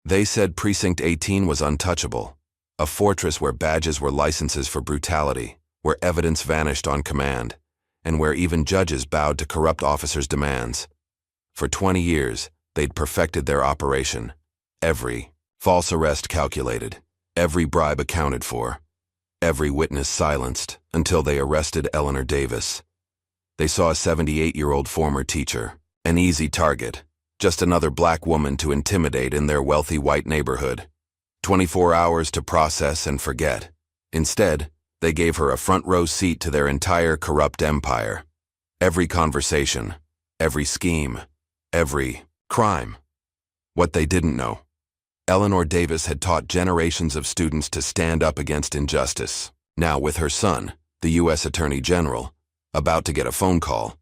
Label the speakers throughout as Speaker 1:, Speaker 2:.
Speaker 1: They said Precinct 18 was untouchable, a fortress where badges were licenses for brutality, where evidence vanished on command, and where even judges bowed to corrupt officers' demands. For 20 years, they'd perfected their operation. Every false arrest calculated, every bribe accounted for, every witness silenced, until they arrested Eleanor Davis. They saw a 78-year-old former teacher, an easy target, just another black woman to intimidate in their wealthy white neighborhood. 24 hours to process and forget. Instead, they gave her a front-row seat to their entire corrupt empire. Every conversation, every scheme, every crime. What they didn't know: Eleanor Davis had taught generations of students to stand up against injustice. Now, with her son, the U.S. Attorney General, about to get a phone call,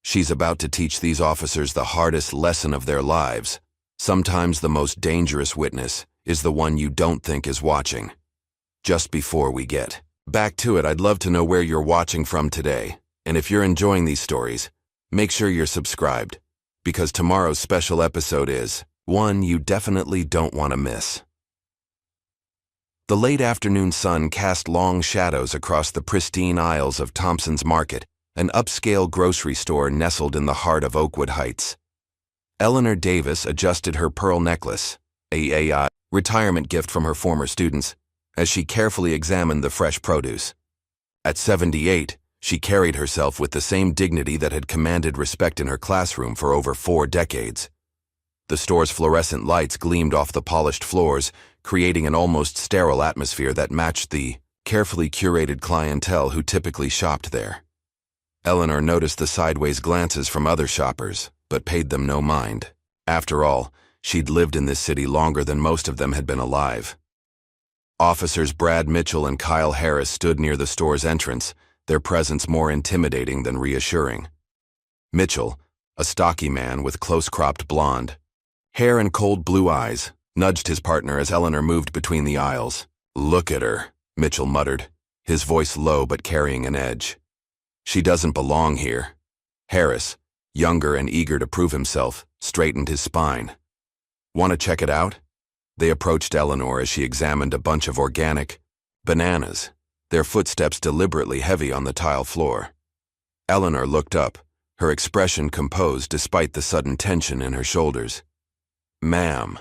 Speaker 1: she's about to teach these officers the hardest lesson of their lives. Sometimes the most dangerous witness is the one you don't think is watching. Just before we get back to it, I'd love to know where you're watching from today. And if you're enjoying these stories, make sure you're subscribed, because tomorrow's special episode is one you definitely don't want to miss. The late afternoon sun cast long shadows across the pristine aisles of Thompson's Market, an upscale grocery store nestled in the heart of Oakwood Heights. Eleanor Davis adjusted her pearl necklace, a retirement gift from her former students, as she carefully examined the fresh produce. At 78, she carried herself with the same dignity that had commanded respect in her classroom for over 4 decades. The store's fluorescent lights gleamed off the polished floors, creating an almost sterile atmosphere that matched the carefully curated clientele who typically shopped there. Eleanor noticed the sideways glances from other shoppers, but paid them no mind. After all, she'd lived in this city longer than most of them had been alive. Officers Brad Mitchell and Kyle Harris stood near the store's entrance, their presence more intimidating than reassuring. Mitchell, a stocky man with close-cropped blonde hair and cold blue eyes, nudged his partner as Eleanor moved between the aisles. "Look at her," Mitchell muttered, his voice low but carrying an edge. "She doesn't belong here." Harris, younger and eager to prove himself, straightened his spine. "Want to check it out?" They approached Eleanor as she examined a bunch of organic bananas, their footsteps deliberately heavy on the tile floor. Eleanor looked up, her expression composed despite the sudden tension in her shoulders. "Ma'am,"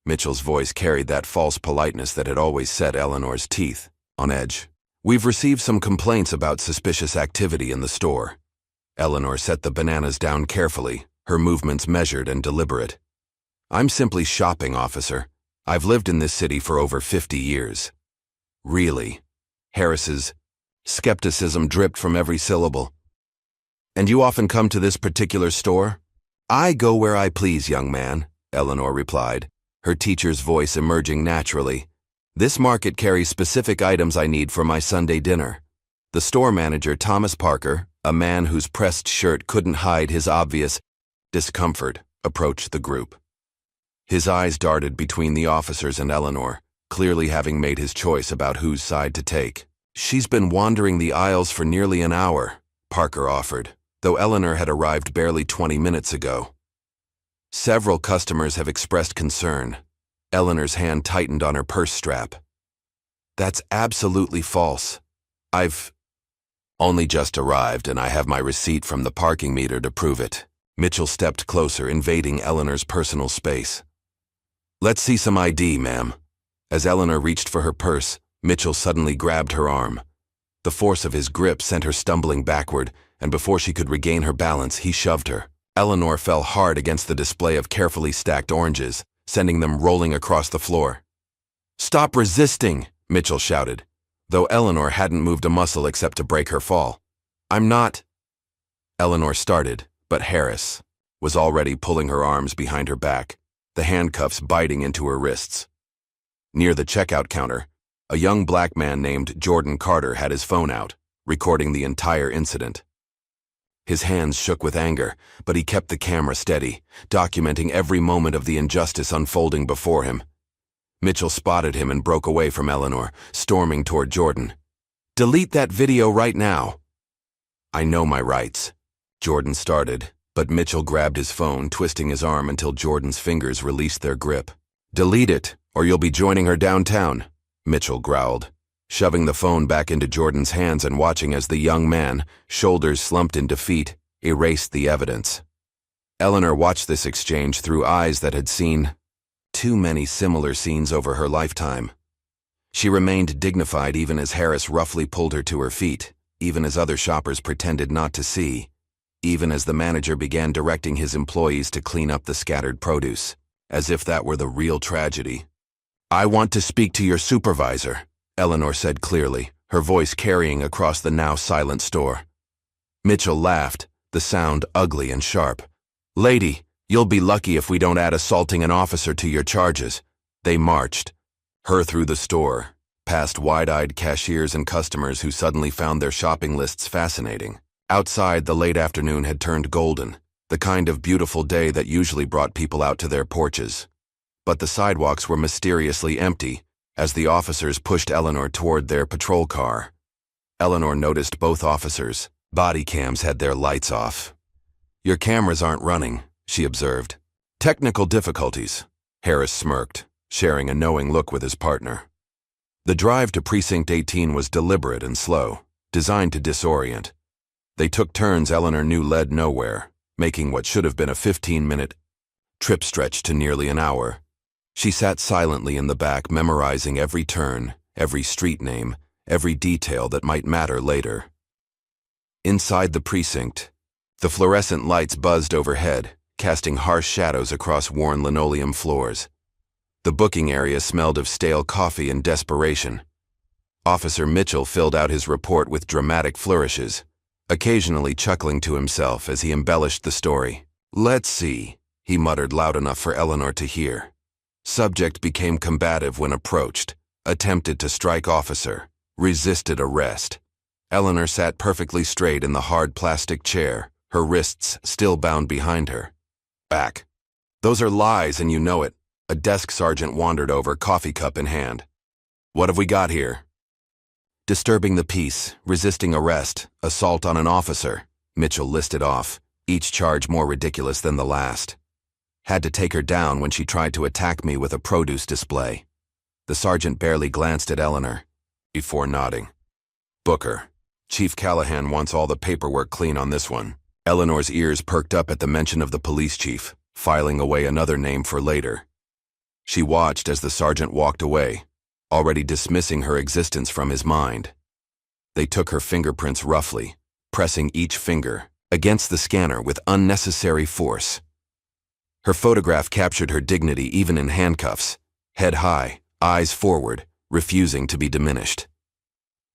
Speaker 1: Mitchell's voice carried that false politeness that had always set Eleanor's teeth on edge. "We've received some complaints about suspicious activity in the store." Eleanor set the bananas down carefully, her movements measured and deliberate. "I'm simply shopping, officer. I've lived in this city for over 50 years. "Really?" Harris's skepticism dripped from every syllable. "And you often come to this particular store?" "I go where I please, young man," Eleanor replied, her teacher's voice emerging naturally. "This market carries specific items I need for my Sunday dinner." The store manager, Thomas Parker, a man whose pressed shirt couldn't hide his obvious discomfort, approached the group. His eyes darted between the officers and Eleanor, clearly having made his choice about whose side to take. "She's been wandering the aisles for nearly an hour," Parker offered, though Eleanor had arrived barely 20 minutes ago. "Several customers have expressed concern." Eleanor's hand tightened on her purse strap. "That's absolutely false. I've only just arrived, and I have my receipt from the parking meter to prove it." Mitchell stepped closer, invading Eleanor's personal space. "Let's see some ID, ma'am." As Eleanor reached for her purse, Mitchell suddenly grabbed her arm. The force of his grip sent her stumbling backward, and before she could regain her balance, he shoved her. Eleanor fell hard against the display of carefully stacked oranges, sending them rolling across the floor. "Stop resisting!" Mitchell shouted, though Eleanor hadn't moved a muscle except to break her fall. "I'm not—" Eleanor started, but Harris was already pulling her arms behind her back, the handcuffs biting into her wrists. Near the checkout counter, a young black man named Jordan Carter had his phone out, recording the entire incident. His hands shook with anger, but he kept the camera steady, documenting every moment of the injustice unfolding before him. Mitchell spotted him and broke away from Eleanor, storming toward Jordan. "Delete that video right now." "I know my rights," Jordan started, but Mitchell grabbed his phone, twisting his arm until Jordan's fingers released their grip. Delete it, or you'll be joining her downtown, Mitchell growled, shoving the phone back into Jordan's hands and watching as the young man, shoulders slumped in defeat, erased the evidence. Eleanor watched this exchange through eyes that had seen too many similar scenes over her lifetime. She remained dignified even as Harris roughly pulled her to her feet, even as other shoppers pretended not to see, even as the manager began directing his employees to clean up the scattered produce, as if that were the real tragedy. "I want to speak to your supervisor," Eleanor said clearly, her voice carrying across the now silent store. Mitchell laughed, the sound ugly and sharp. "Lady, you'll be lucky if we don't add assaulting an officer to your charges." They marched her through the store, past wide-eyed cashiers and customers who suddenly found their shopping lists fascinating. Outside, the late afternoon had turned golden, the kind of beautiful day that usually brought people out to their porches. But the sidewalks were mysteriously empty as the officers pushed Eleanor toward their patrol car. Eleanor noticed both officers' body cams had their lights off. "Your cameras aren't running," she observed. "Technical difficulties," Harris smirked, sharing a knowing look with his partner. The drive to Precinct 18 was deliberate and slow, designed to disorient. They took turns Eleanor knew led nowhere, making what should have been a 15-minute trip stretch to nearly an hour. She sat silently in the back, memorizing every turn, every street name, every detail that might matter later. Inside the precinct, the fluorescent lights buzzed overhead, casting harsh shadows across worn linoleum floors. The booking area smelled of stale coffee and desperation. Officer Mitchell filled out his report with dramatic flourishes, occasionally chuckling to himself as he embellished the story. "Let's see," he muttered loud enough for Eleanor to hear. Subject became combative when approached, attempted to strike officer, resisted arrest. Eleanor sat perfectly straight in the hard plastic chair, her wrists still bound behind her. "Back. Those are lies and you know it." A desk sergeant wandered over, coffee cup in hand. "What have we got here?" "Disturbing the peace, resisting arrest, assault on an officer," Mitchell listed off, each charge more ridiculous than the last. "Had to take her down when she tried to attack me with a produce display." The sergeant barely glanced at Eleanor, before nodding. "Booker. Chief Callahan wants all the paperwork clean on this one." Eleanor's ears perked up at the mention of the police chief, filing away another name for later. She watched as the sergeant walked away, already dismissing her existence from his mind. They took her fingerprints roughly, pressing each finger against the scanner with unnecessary force. Her photograph captured her dignity even in handcuffs, head high, eyes forward, refusing to be diminished.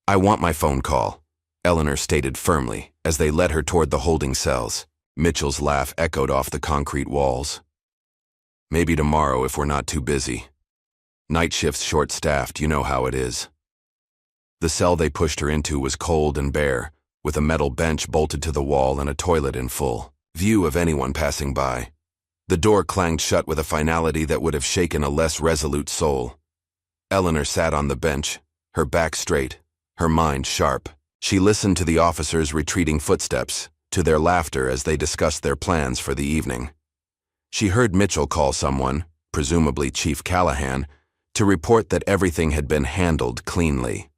Speaker 1: "I want my phone call," Eleanor stated firmly as they led her toward the holding cells. Mitchell's laugh echoed off the concrete walls. "Maybe tomorrow if we're not too busy. Night shift's short-staffed, you know how it is." The cell they pushed her into was cold and bare, with a metal bench bolted to the wall and a toilet in full view of anyone passing by. The door clanged shut with a finality that would have shaken a less resolute soul. Eleanor sat on the bench, her back straight, her mind sharp. She listened to the officers' retreating footsteps, to their laughter as they discussed their plans for the evening. She heard Mitchell call someone, presumably Chief Callahan, to report that everything had been handled cleanly.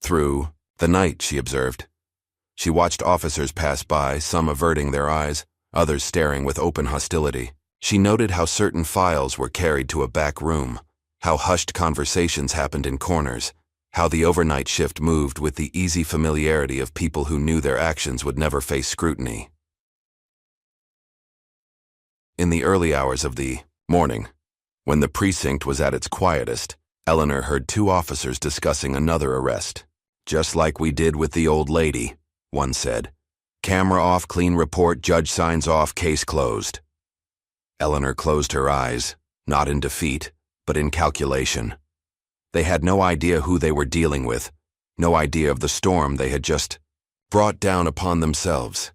Speaker 1: Through the night, she observed. She watched officers pass by, some averting their eyes, others staring with open hostility. She noted how certain files were carried to a back room, how hushed conversations happened in corners, how the overnight shift moved with the easy familiarity of people who knew their actions would never face scrutiny. In the early hours of the morning, when the precinct was at its quietest, Eleanor heard two officers discussing another arrest. "Just like we did with the old lady," one said. "Camera off, clean report, judge signs off, case closed." Eleanor closed her eyes, not in defeat, but in calculation. They had no idea who they were dealing with, no idea of the storm they had just brought down upon themselves.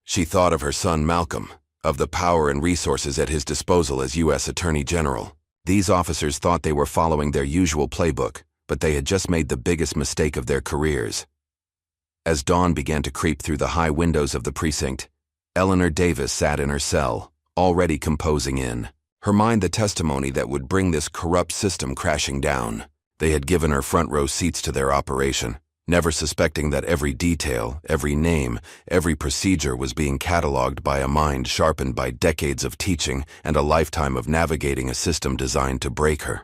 Speaker 1: She thought of her son Malcolm, of the power and resources at his disposal as U.S. Attorney General. These officers thought they were following their usual playbook, but they had just made the biggest mistake of their careers. As dawn began to creep through the high windows of the precinct, Eleanor Davis sat in her cell, already composing in Her mind the testimony that would bring this corrupt system crashing down. They had given her front row seats to their operation, never suspecting that every detail, every name, every procedure was being catalogued by a mind sharpened by decades of teaching and a lifetime of navigating a system designed to break her.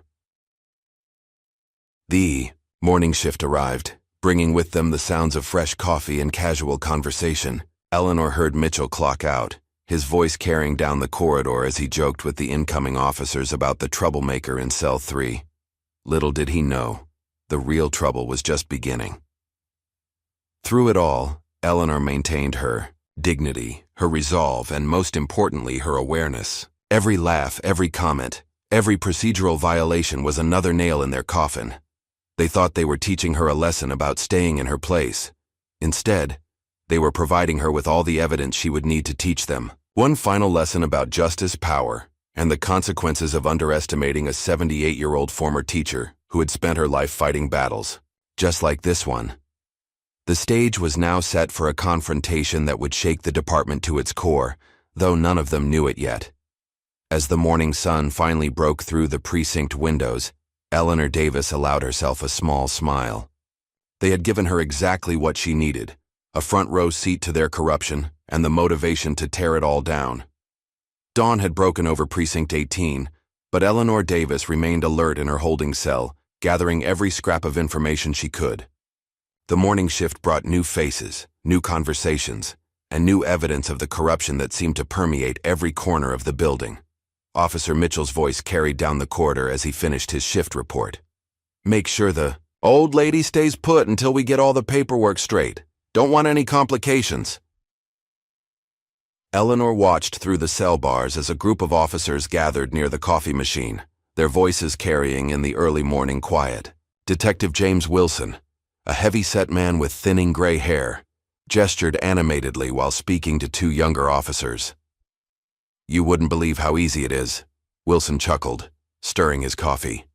Speaker 1: The morning shift arrived, bringing with them the sounds of fresh coffee and casual conversation. Eleanor heard Mitchell clock out, his voice carrying down the corridor as he joked with the incoming officers about the troublemaker in cell 3. Little did he know, the real trouble was just beginning. Through it all, Eleanor maintained her dignity, her resolve, and most importantly, her awareness. Every laugh, every comment, every procedural violation was another nail in their coffin. They thought they were teaching her a lesson about staying in her place. Instead, they were providing her with all the evidence she would need to teach them. One final lesson about justice, power, and the consequences of underestimating a 78-year-old former teacher who had spent her life fighting battles, just like this one. The stage was now set for a confrontation that would shake the department to its core, though none of them knew it yet. As the morning sun finally broke through the precinct windows, Eleanor Davis allowed herself a small smile. They had given her exactly what she needed, a front row seat to their corruption and the motivation to tear it all down. Dawn had broken over Precinct 18, but Eleanor Davis remained alert in her holding cell, gathering every scrap of information she could. The morning shift brought new faces, new conversations, and new evidence of the corruption that seemed to permeate every corner of the building. Officer Mitchell's voice carried down the corridor as he finished his shift report. "Make sure the old lady stays put until we get all the paperwork straight. Don't want any complications." Eleanor watched through the cell bars as a group of officers gathered near the coffee machine, their voices carrying in the early morning quiet. Detective James Wilson, a heavy-set man with thinning gray hair, gestured animatedly while speaking to two younger officers. "You wouldn't believe how easy it is," Wilson chuckled, stirring his coffee.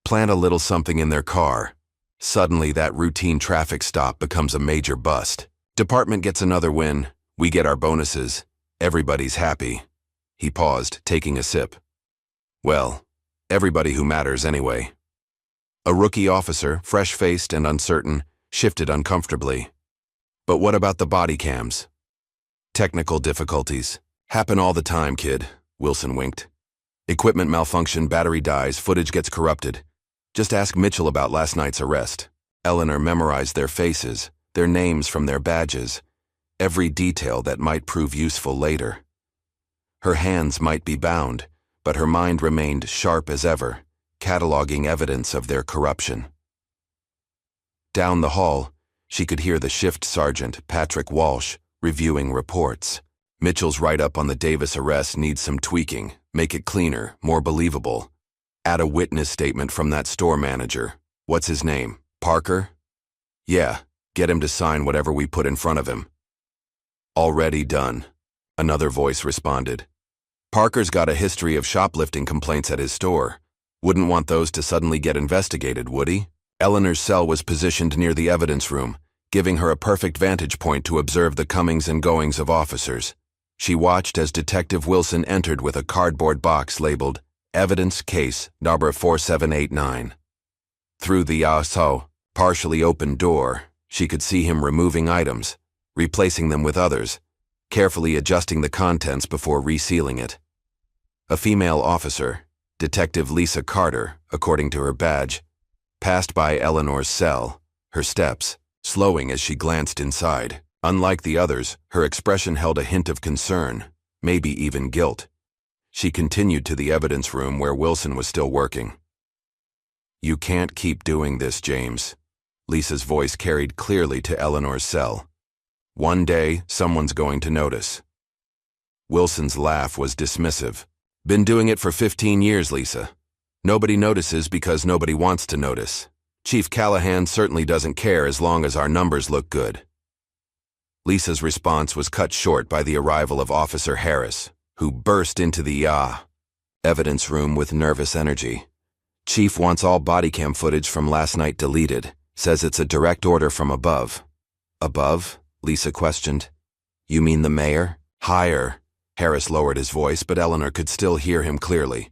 Speaker 1: "Plant a little something in their car. Suddenly that routine traffic stop becomes a major bust. Department gets another win, we get our bonuses, everybody's happy." He paused, taking a sip. "Well, everybody who matters anyway." A rookie officer, fresh-faced and uncertain, shifted uncomfortably. "But what about the body cams?" "Technical difficulties. Happen all the time, kid," Wilson winked. "Equipment malfunction, battery dies, footage gets corrupted. Just ask Mitchell about last night's arrest." Eleanor memorized their faces, their names from their badges, every detail that might prove useful later. Her hands might be bound, but her mind remained sharp as ever, cataloging evidence of their corruption. Down the hall, she could hear the shift sergeant, Patrick Walsh, reviewing reports. "Mitchell's write-up on the Davis arrest needs some tweaking, make it cleaner, more believable. Add a witness statement from that store manager. What's his name? Parker? Yeah, get him to sign whatever we put in front of him." "Already done," another voice responded. "Parker's got a history of shoplifting complaints at his store. Wouldn't want those to suddenly get investigated, would he?" Eleanor's cell was positioned near the evidence room, giving her a perfect vantage point to observe the comings and goings of officers. She watched as Detective Wilson entered with a cardboard box labeled Evidence Case Number 4789. Through the partially opened door, she could see him removing items, replacing them with others, carefully adjusting the contents before resealing it. A female officer, Detective Lisa Carter, according to her badge, passed by Eleanor's cell, her steps slowing as she glanced inside. Unlike the others, her expression held a hint of concern, maybe even guilt. She continued to the evidence room where Wilson was still working. "You can't keep doing this, James," Lisa's voice carried clearly to Eleanor's cell. "One day, someone's going to notice." Wilson's laugh was dismissive. "Been doing it for 15 years, Lisa. Nobody notices because nobody wants to notice. Chief Callahan certainly doesn't care as long as our numbers look good." Lisa's response was cut short by the arrival of Officer Harris, who burst into the evidence room with nervous energy. "Chief wants all body cam footage from last night deleted. Says it's a direct order from above." "Above?" Lisa questioned. "You mean the mayor?" "Higher. Harris lowered his voice, but Eleanor could still hear him clearly.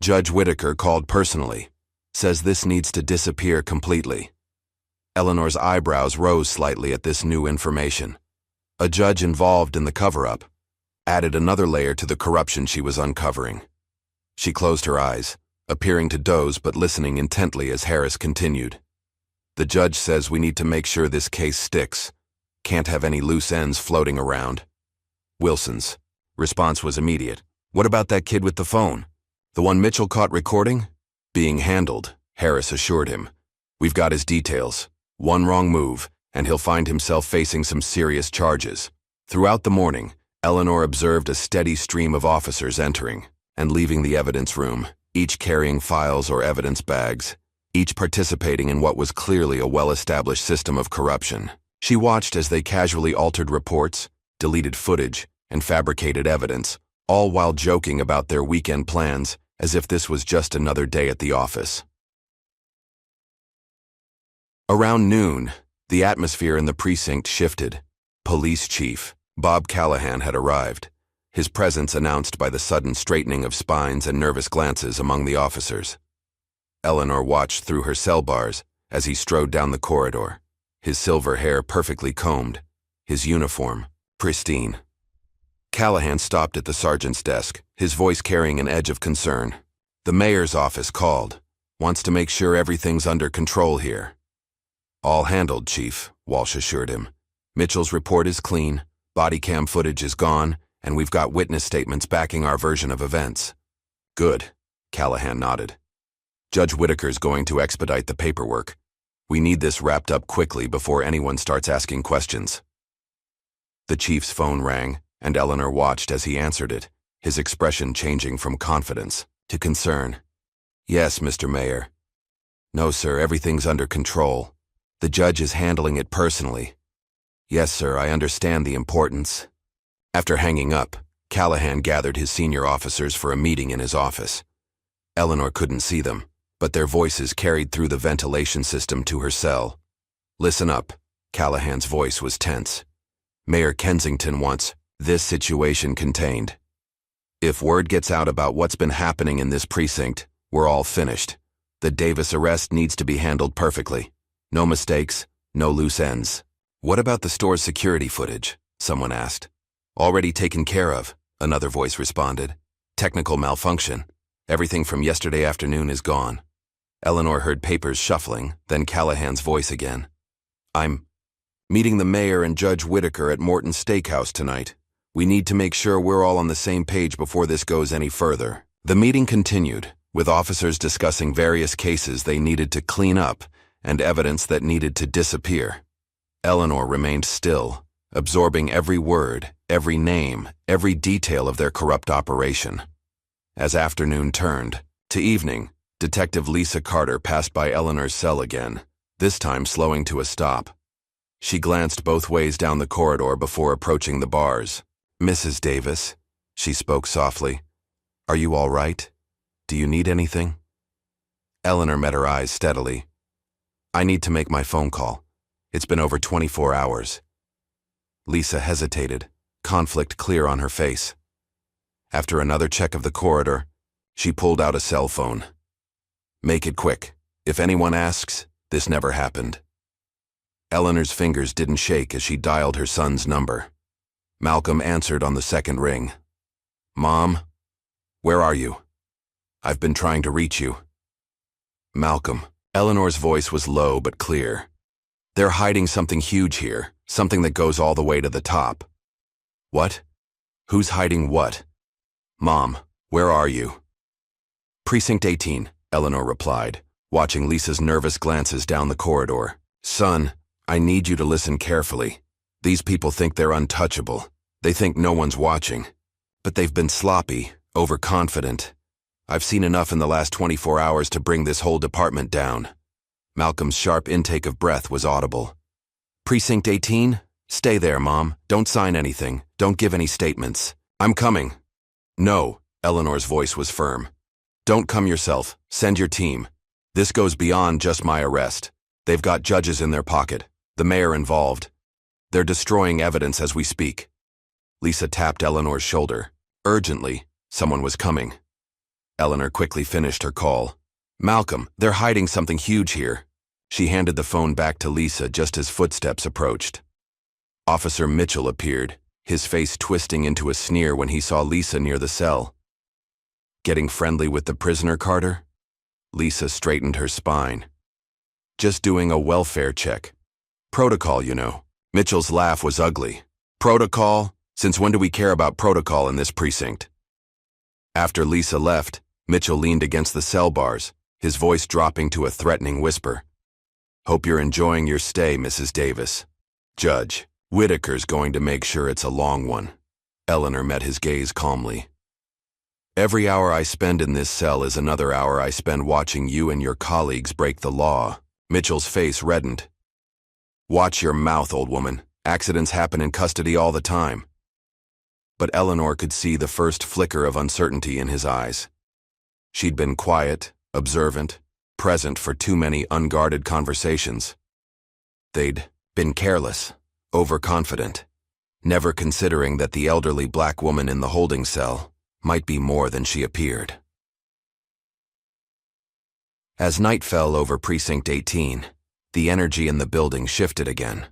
Speaker 1: Judge Whitaker called personally. Says this needs to disappear completely. Eleanor's eyebrows rose slightly at this new information. A judge involved in the cover-up added another layer to the corruption she was uncovering. She closed her eyes, appearing to doze but listening intently as Harris continued. The judge says we need to make sure this case sticks. Can't have any loose ends floating around. Wilson's response was immediate. What about that kid with the phone? The one Mitchell caught recording? Being handled, Harris assured him. We've got his details. One wrong move, and he'll find himself facing some serious charges. Throughout the morning, Eleanor observed a steady stream of officers entering and leaving the evidence room, each carrying files or evidence bags, each participating in what was clearly a well-established system of corruption. She watched as they casually altered reports, deleted footage, and fabricated evidence, all while joking about their weekend plans as if this was just another day at the office. Around noon, the atmosphere in the precinct shifted. Police Chief Bob Callahan had arrived, his presence announced by the sudden straightening of spines and nervous glances among the officers. Eleanor watched through her cell bars as he strode down the corridor, his silver hair perfectly combed, his uniform pristine. Callahan stopped at the sergeant's desk, his voice carrying an edge of concern. The mayor's office called. Wants to make sure everything's under control here. All handled, Chief, Walsh assured him. Mitchell's report is clean, body cam footage is gone, and we've got witness statements backing our version of events. Good, Callahan nodded. Judge Whitaker's going to expedite the paperwork. We need this wrapped up quickly before anyone starts asking questions. The chief's phone rang, and Eleanor watched as he answered it, his expression changing from confidence to concern. Yes, Mr. Mayor. No, sir, everything's under control. The judge is handling it personally. Yes, sir, I understand the importance. After hanging up, Callahan gathered his senior officers for a meeting in his office. Eleanor couldn't see them, but their voices carried through the ventilation system to her cell. Listen up, Callahan's voice was tense. Mayor Kensington wants this situation contained. If word gets out about what's been happening in this precinct, we're all finished. The Davis arrest needs to be handled perfectly. No mistakes, no loose ends. What about the store's security footage? Someone asked. Already taken care of, another voice responded. Technical malfunction. Everything from yesterday afternoon is gone. Eleanor heard papers shuffling, then Callahan's voice again. I'm meeting the mayor and Judge Whitaker at Morton's Steakhouse tonight. We need to make sure we're all on the same page before this goes any further. The meeting continued, with officers discussing various cases they needed to clean up and evidence that needed to disappear. Eleanor remained still, absorbing every word, every name, every detail of their corrupt operation. As afternoon turned to evening, Detective Lisa Carter passed by Eleanor's cell again, this time slowing to a stop. She glanced both ways down the corridor before approaching the bars. Mrs. Davis, she spoke softly. Are you all right? Do you need anything? Eleanor met her eyes steadily. I need to make my phone call. It's been over 24 hours. Lisa hesitated, conflict clear on her face. After another check of the corridor, she pulled out a cell phone. Make it quick. If anyone asks, this never happened. Eleanor's fingers didn't shake as she dialed her son's number. Malcolm answered on the second ring. Mom, where are you? I've been trying to reach you. Malcolm. Eleanor's voice was low but clear. They're hiding something huge here, something that goes all the way to the top. What? Who's hiding what? Mom, where are you? Precinct 18, Eleanor replied, watching Lisa's nervous glances down the corridor. Son, I need you to listen carefully. These people think they're untouchable. They think no one's watching. But they've been sloppy, overconfident. I've seen enough in the last 24 hours to bring this whole department down. Malcolm's sharp intake of breath was audible. Precinct 18? Stay there, Mom. Don't sign anything. Don't give any statements. I'm coming. No, Eleanor's voice was firm. Don't come yourself. Send your team. This goes beyond just my arrest. They've got judges in their pocket, the mayor involved. They're destroying evidence as we speak. Lisa tapped Eleanor's shoulder, Urgently, someone was coming. Eleanor quickly finished her call. Malcolm, they're hiding something huge here. She handed the phone back to Lisa just as footsteps approached. Officer Mitchell appeared, his face twisting into a sneer when he saw Lisa near the cell. Getting friendly with the prisoner, Carter? Lisa straightened her spine. Just doing a welfare check. Protocol, you know. Mitchell's laugh was ugly. Protocol? Since when do we care about protocol in this precinct? After Lisa left, Mitchell leaned against the cell bars, his voice dropping to a threatening whisper. Hope you're enjoying your stay, Mrs. Davis. Judge, Whitaker's going to make sure it's a long one. Eleanor met his gaze calmly. Every hour I spend in this cell is another hour I spend watching you and your colleagues break the law. Mitchell's face reddened. Watch your mouth, old woman. Accidents happen in custody all the time. But Eleanor could see the first flicker of uncertainty in his eyes. She'd been quiet, observant, present for too many unguarded conversations. They'd been careless, overconfident, never considering that the elderly black woman in the holding cell might be more than she appeared. As night fell over Precinct 18, the energy in the building shifted again.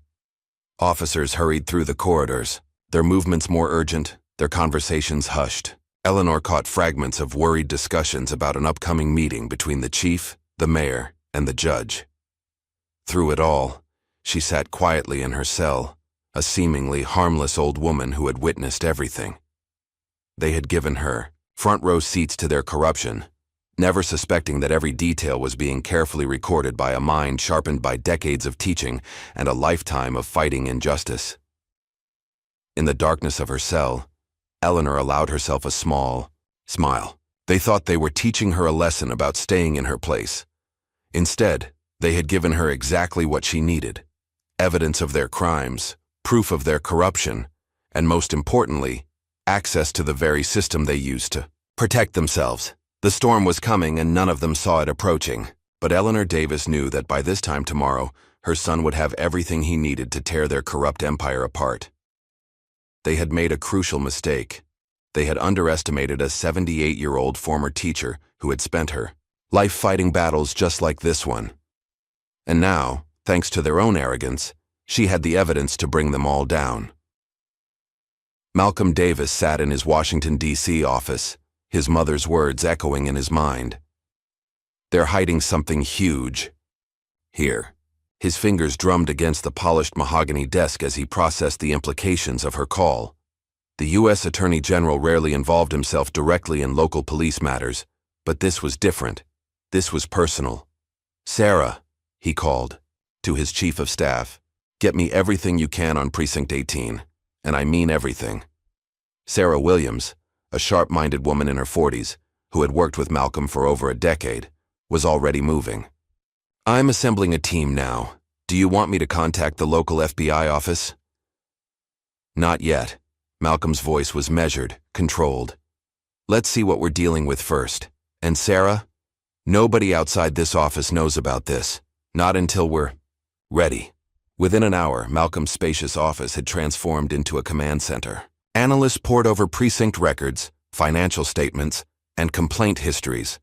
Speaker 1: Officers hurried through the corridors, their movements more urgent, their conversations hushed. Eleanor caught fragments of worried discussions about an upcoming meeting between the chief, the mayor, and the judge. Through it all, she sat quietly in her cell, a seemingly harmless old woman who had witnessed everything. They had given her front-row seats to their corruption, never suspecting that every detail was being carefully recorded by a mind sharpened by decades of teaching and a lifetime of fighting injustice. In the darkness of her cell, Eleanor allowed herself a small smile. They thought they were teaching her a lesson about staying in her place. Instead, they had given her exactly what she needed: evidence of their crimes, proof of their corruption, and most importantly, access to the very system they used to protect themselves. The storm was coming and none of them saw it approaching, but Eleanor Davis knew that by this time tomorrow, her son would have everything he needed to tear their corrupt empire apart. They had made a crucial mistake. They had underestimated a 78-year-old former teacher who had spent her life fighting battles just like this one. And now, thanks to their own arrogance, she had the evidence to bring them all down. Malcolm Davis sat in his Washington, D.C. office, his mother's words echoing in his mind. They're hiding something huge. Here. His fingers drummed against the polished mahogany desk as he processed the implications of her call. The U.S. Attorney General rarely involved himself directly in local police matters, but this was different. This was personal. Sarah, he called, to his chief of staff, get me everything you can on Precinct 18, and I mean everything. Sarah Williams, a sharp-minded woman in her 40s, who had worked with Malcolm for over a decade, was already moving. I'm assembling a team now. Do you want me to contact the local FBI office? Not yet. Malcolm's voice was measured, controlled. Let's see what we're dealing with first. And Sarah? Nobody outside this office knows about this. Not until we're ready. Within an hour, Malcolm's spacious office had transformed into a command center. Analysts pored over precinct records, financial statements, and complaint histories.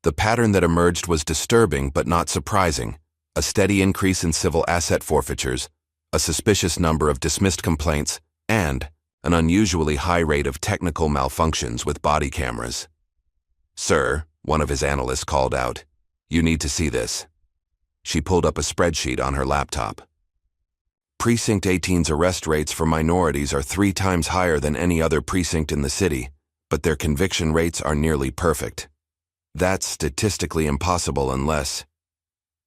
Speaker 1: The pattern that emerged was disturbing but not surprising: a steady increase in civil asset forfeitures, a suspicious number of dismissed complaints, and an unusually high rate of technical malfunctions with body cameras. "Sir," one of his analysts called out, "you need to see this." She pulled up a spreadsheet on her laptop. Precinct 18's arrest rates for minorities are 3 times higher than any other precinct in the city, but their conviction rates are nearly perfect. That's statistically impossible unless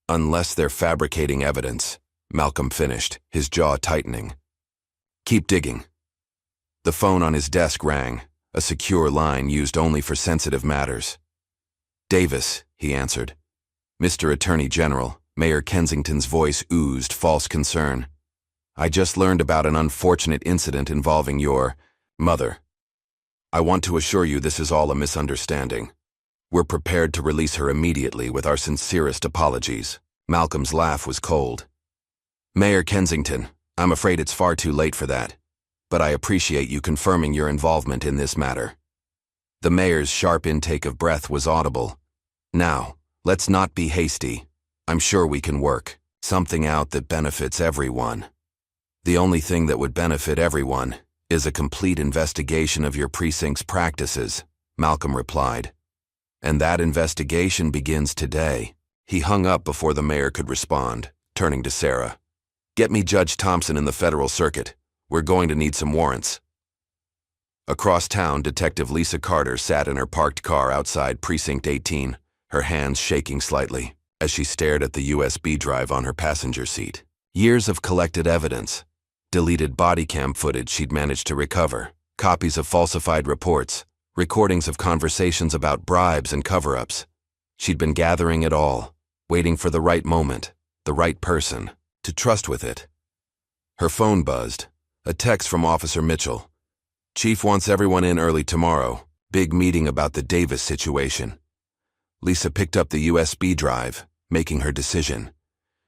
Speaker 1: they're fabricating evidence, Malcolm finished, his jaw tightening. Keep digging. The phone on his desk rang, a secure line used only for sensitive matters. Davis, he answered. Mr. Attorney General, Mayor Kensington's voice oozed false concern. I just learned about an unfortunate incident involving your mother. I want to assure you this is all a misunderstanding. We're prepared to release her immediately with our sincerest apologies. Malcolm's laugh was cold. Mayor Kensington, I'm afraid it's far too late for that, but I appreciate you confirming your involvement in this matter. The mayor's sharp intake of breath was audible. Now, let's not be hasty. I'm sure we can work something out that benefits everyone. The only thing that would benefit everyone is a complete investigation of your precinct's practices, Malcolm replied. And that investigation begins today. He hung up before the mayor could respond, turning to Sarah. Get me Judge Thompson in the federal circuit. We're going to need some warrants. Across town, Detective Lisa Carter sat in her parked car outside Precinct 18, her hands shaking slightly as she stared at the USB drive on her passenger seat. Years of collected evidence, deleted body cam footage she'd managed to recover, copies of falsified reports, recordings of conversations about bribes and cover-ups. She'd been gathering it all, waiting for the right moment, the right person, to trust with it. Her phone buzzed, a text from Officer Mitchell. Chief wants everyone in early tomorrow. Big meeting about the Davis situation. Lisa picked up the USB drive, making her decision.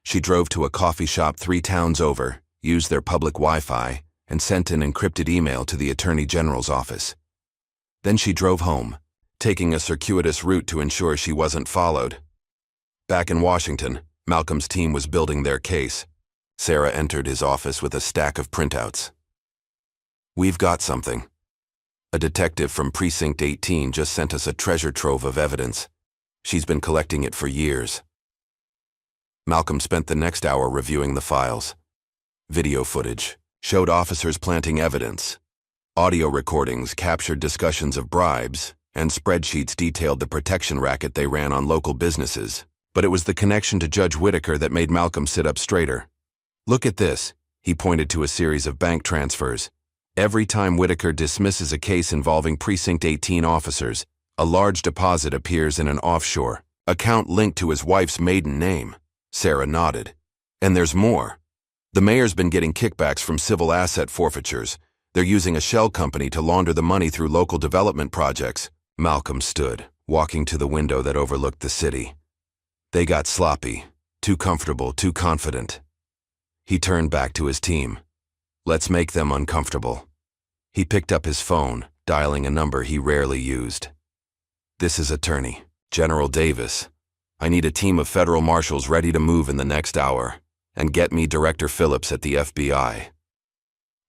Speaker 1: She drove to a coffee shop 3 towns over, used their public Wi-Fi, and sent an encrypted email to the Attorney General's office. Then she drove home, taking a circuitous route to ensure she wasn't followed. Back in Washington, Malcolm's team was building their case. Sarah entered his office with a stack of printouts. We've got something. A detective from Precinct 18 just sent us a treasure trove of evidence. She's been collecting it for years. Malcolm spent the next hour reviewing the files. Video footage showed officers planting evidence. Audio recordings captured discussions of bribes, and spreadsheets detailed the protection racket they ran on local businesses. But it was the connection to Judge Whitaker that made Malcolm sit up straighter. Look at this, he pointed to a series of bank transfers. Every time Whitaker dismisses a case involving Precinct 18 officers, a large deposit appears in an offshore account linked to his wife's maiden name. Sarah nodded. And there's more. The mayor's been getting kickbacks from civil asset forfeitures. They're using a shell company to launder the money through local development projects. Malcolm stood, walking to the window that overlooked the city. They got sloppy, too comfortable, too confident. He turned back to his team. Let's make them uncomfortable. He picked up his phone, dialing a number he rarely used. This is Attorney General Davis. I need a team of federal marshals ready to move in the next hour, and get me Director Phillips at the FBI.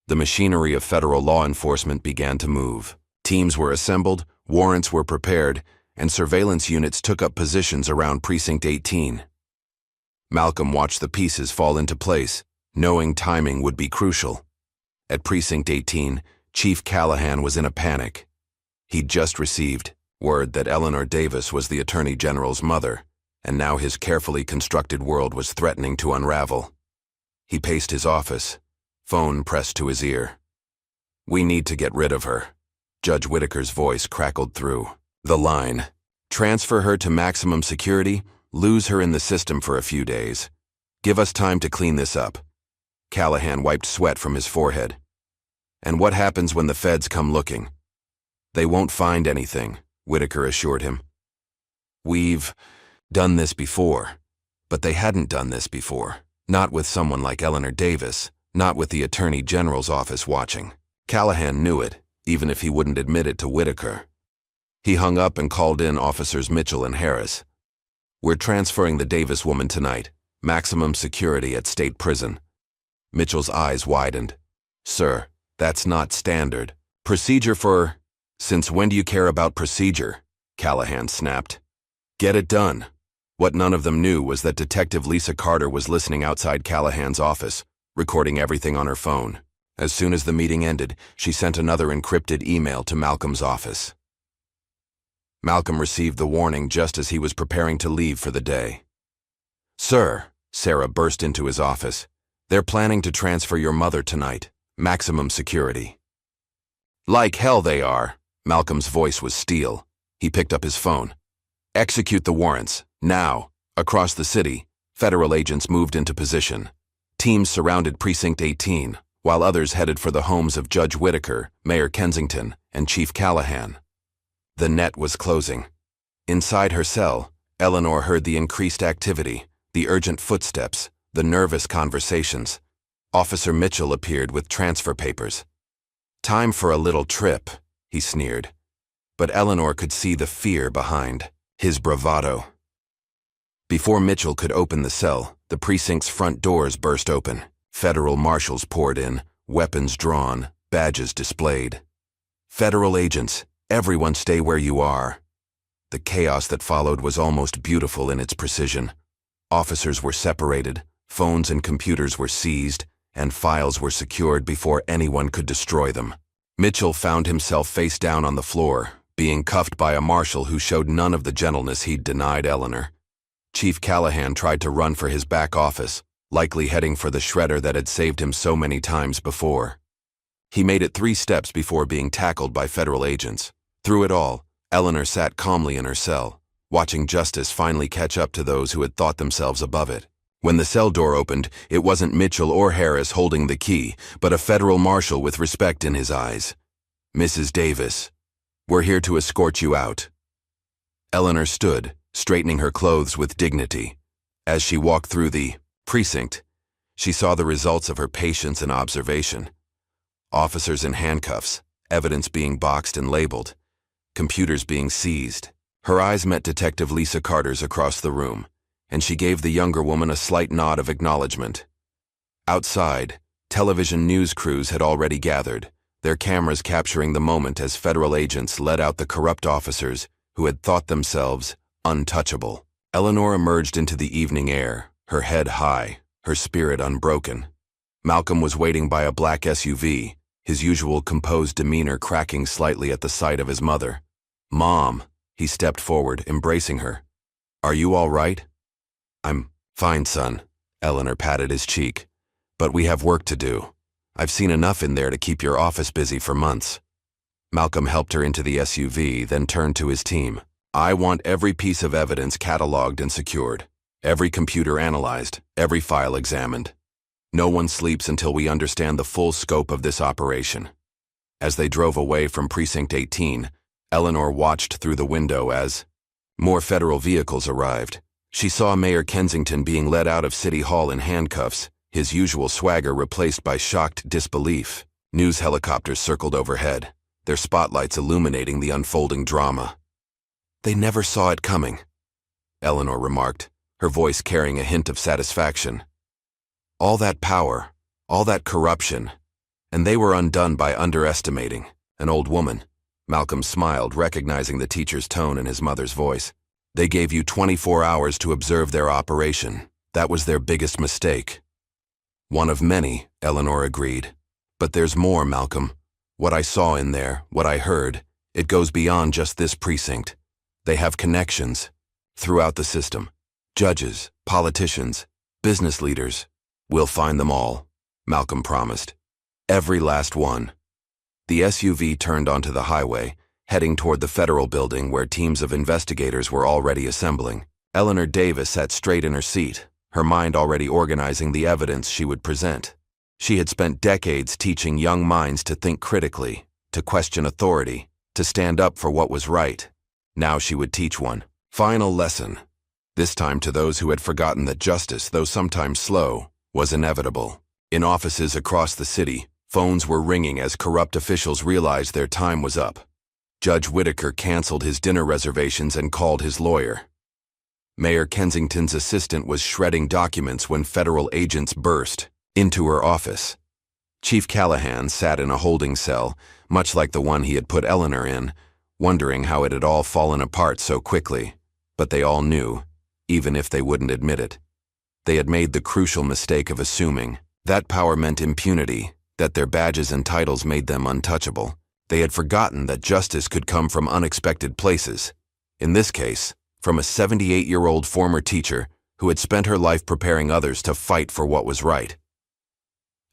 Speaker 1: The machinery of federal law enforcement began to move. Teams were assembled, warrants were prepared, and surveillance units took up positions around Precinct 18. Malcolm watched the pieces fall into place, knowing timing would be crucial. At Precinct 18, Chief Callahan was in a panic. He'd just received word that Eleanor Davis was the Attorney General's mother, and now his carefully constructed world was threatening to unravel. He paced his office, phone pressed to his ear. We need to get rid of her. Judge Whitaker's voice crackled through the line. Transfer her to maximum security, lose her in the system for a few days. Give us time to clean this up. Callahan wiped sweat from his forehead. And what happens when the feds come looking? They won't find anything, Whitaker assured him. We've done this before, but they hadn't done this before. Not with someone like Eleanor Davis, not with the Attorney General's office watching. Callahan knew it, even if he wouldn't admit it to Whitaker. He hung up and called in Officers Mitchell and Harris. We're transferring the Davis woman tonight. Maximum security at state prison. Mitchell's eyes widened. Sir, that's not standard procedure for... Since when do you care about procedure? Callahan snapped. Get it done. What none of them knew was that Detective Lisa Carter was listening outside Callahan's office, recording everything on her phone. As soon as the meeting ended, she sent another encrypted email to Malcolm's office. Malcolm received the warning just as he was preparing to leave for the day. Sir, Sarah burst into his office. They're planning to transfer your mother tonight. Maximum security. Like hell they are. Malcolm's voice was steel. He picked up his phone. Execute the warrants, now. Across the city, federal agents moved into position. Teams surrounded Precinct 18, while others headed for the homes of Judge Whitaker, Mayor Kensington, and Chief Callahan. The net was closing. Inside her cell, Eleanor heard the increased activity, the urgent footsteps, the nervous conversations. Officer Mitchell appeared with transfer papers. Time for a little trip, he sneered. but Eleanor could see the fear behind his bravado. Before Mitchell could open the cell, the precinct's front doors burst open. Federal marshals poured in, weapons drawn, badges displayed. "Federal agents, everyone stay where you are." The chaos that followed was almost beautiful in its precision. Officers were separated, phones and computers were seized, and files were secured before anyone could destroy them. Mitchell found himself face down on the floor, being cuffed by a marshal who showed none of the gentleness he'd denied Eleanor. Chief Callahan tried to run for his back office, likely heading for the shredder that had saved him so many times before. He made it 3 steps before being tackled by federal agents. Through it all, Eleanor sat calmly in her cell, watching justice finally catch up to those who had thought themselves above it. When the cell door opened, it wasn't Mitchell or Harris holding the key, but a federal marshal with respect in his eyes. "Mrs. Davis, we're here to escort you out." Eleanor stood, straightening her clothes with dignity. As she walked through the precinct, she saw the results of her patience and observation. Officers in handcuffs, evidence being boxed and labeled, computers being seized. Her eyes met Detective Lisa Carter's across the room, and she gave the younger woman a slight nod of acknowledgement. Outside, television news crews had already gathered, their cameras capturing the moment as federal agents led out the corrupt officers who had thought themselves untouchable. Eleanor emerged into the evening air, her head high, her spirit unbroken. Malcolm was waiting by a black SUV, his usual composed demeanor cracking slightly at the sight of his mother. "Mom," he stepped forward, embracing her. "Are you all right?" "I'm fine, son," Eleanor patted his cheek. "But we have work to do. I've seen enough in there to keep your office busy for months." Malcolm helped her into the SUV, then turned to his team. "I want every piece of evidence cataloged and secured, every computer analyzed, every file examined. No one sleeps until we understand the full scope of this operation." As they drove away from Precinct 18, Eleanor watched through the window as more federal vehicles arrived. She saw Mayor Kensington being led out of City Hall in handcuffs, his usual swagger replaced by shocked disbelief. News helicopters circled overhead, their spotlights illuminating the unfolding drama. "They never saw it coming," Eleanor remarked, her voice carrying a hint of satisfaction. "All that power, all that corruption, and they were undone by underestimating an old woman." Malcolm smiled, recognizing the teacher's tone in his mother's voice. "They gave you 24 hours to observe their operation. That was their biggest mistake." "One of many," Eleanor agreed. "But there's more, Malcolm. What I saw in there, what I heard, it goes beyond just this precinct. They have connections throughout the system. Judges, politicians, business leaders. We'll find them all," Malcolm promised. "Every last one." The SUV turned onto the highway, heading toward the federal building where teams of investigators were already assembling. Eleanor Davis sat straight in her seat, her mind already organizing the evidence she would present. She had spent decades teaching young minds to think critically, to question authority, to stand up for what was right. Now she would teach one final lesson, this time to those who had forgotten that justice, though sometimes slow, was inevitable. In offices across the city, phones were ringing as corrupt officials realized their time was up. Judge Whitaker canceled his dinner reservations and called his lawyer. Mayor Kensington's assistant was shredding documents when federal agents burst into her office. Chief Callahan sat in a holding cell, much like the one he had put Eleanor in, wondering how it had all fallen apart so quickly. But they all knew, even if they wouldn't admit it. They had made the crucial mistake of assuming that power meant impunity, that their badges and titles made them untouchable. They had forgotten that justice could come from unexpected places. In this case, from a 78-year-old former teacher who had spent her life preparing others to fight for what was right.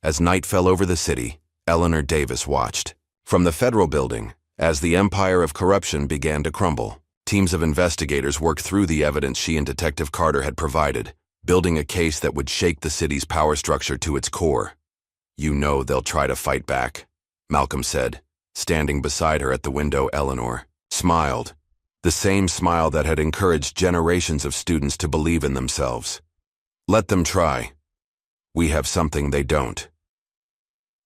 Speaker 1: As night fell over the city, Eleanor Davis watched. From the federal building, as the empire of corruption began to crumble, teams of investigators worked through the evidence she and Detective Carter had provided, building a case that would shake the city's power structure to its core. "You know they'll try to fight back," Malcolm said. Standing beside her at the window, Eleanor smiled, the same smile that had encouraged generations of students to believe in themselves. "Let them try. We have something they don't."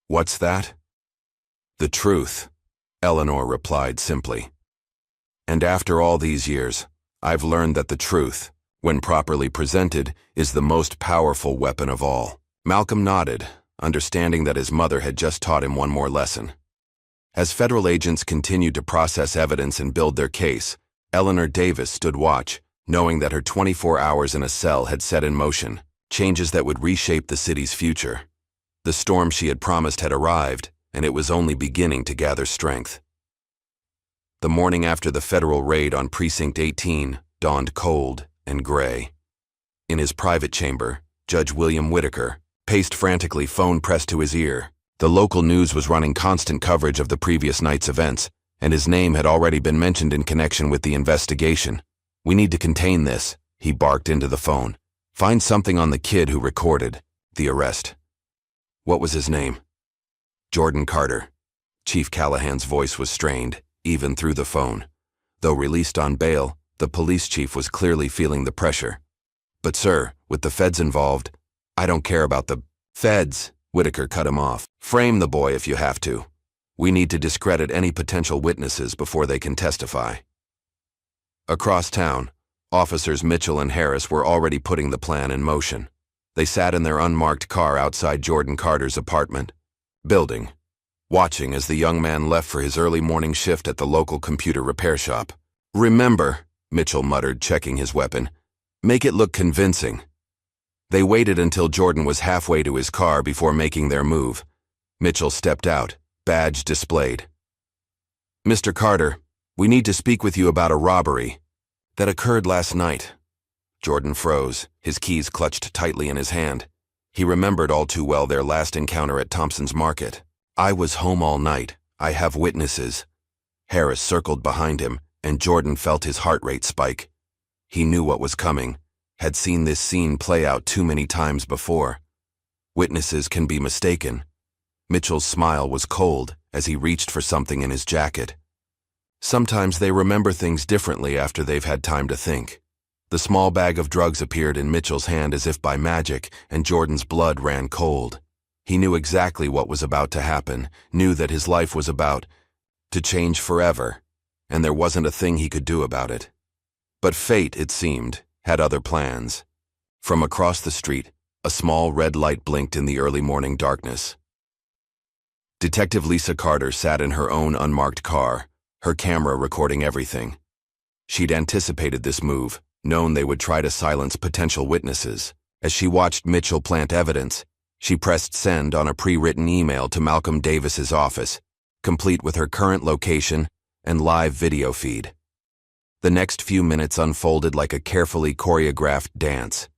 Speaker 1: "What's that?" "The truth," Eleanor replied simply. And after all these years, I've learned that the truth, when properly presented, is the most powerful weapon of all. Malcolm nodded, understanding that his mother had just taught him one more lesson. As federal agents continued to process evidence and build their case, Eleanor Davis stood watch, knowing that her 24 hours in a cell had set in motion changes that would reshape the city's future. The storm she had promised had arrived, and it was only beginning to gather strength. The morning after the federal raid on Precinct 18 dawned cold and gray. In his private chamber, Judge William Whitaker paced frantically, phone pressed to his ear. The local news was running constant coverage of the previous night's events, and his name had already been mentioned in connection with the investigation. "We need to contain this," he barked into the phone. "Find something on the kid who recorded the arrest." "What was his name?" "Jordan Carter." Chief Callahan's voice was strained, even through the phone. Though released on bail, the police chief was clearly feeling the pressure. "But sir, with the feds involved, I don't care about the feds," Whitaker cut him off. "Frame the boy if you have to. We need to discredit any potential witnesses before they can testify." Across town, Officers Mitchell and Harris were already putting the plan in motion. They sat in their unmarked car outside Jordan Carter's apartment building, watching as the young man left for his early morning shift at the local computer repair shop. "Remember," Mitchell muttered, checking his weapon, "make it look convincing." They waited until Jordan was halfway to his car before making their move. Mitchell stepped out, badge displayed. "Mr. Carter, we need to speak with you about a robbery that occurred last night." Jordan froze, his keys clutched tightly in his hand. He remembered all too well their last encounter at Thompson's Market. "I was home all night. I have witnesses." Harris circled behind him, and Jordan felt his heart rate spike. He knew what was coming, had seen this scene play out too many times before. Witnesses can be mistaken. Mitchell's smile was cold as he reached for something in his jacket. Sometimes they remember things differently after they've had time to think. The small bag of drugs appeared in Mitchell's hand as if by magic, and Jordan's blood ran cold. He knew exactly what was about to happen, knew that his life was about to change forever, and there wasn't a thing he could do about it. But fate, it seemed, had other plans. From across the street, a small red light blinked in the early morning darkness. Detective Lisa Carter sat in her own unmarked car, her camera recording everything. She'd anticipated this move, known they would try to silence potential witnesses. As she watched Mitchell plant evidence, she pressed send on a pre-written email to Malcolm Davis's office, complete with her current location and live video feed. The next few minutes unfolded like a carefully choreographed dance.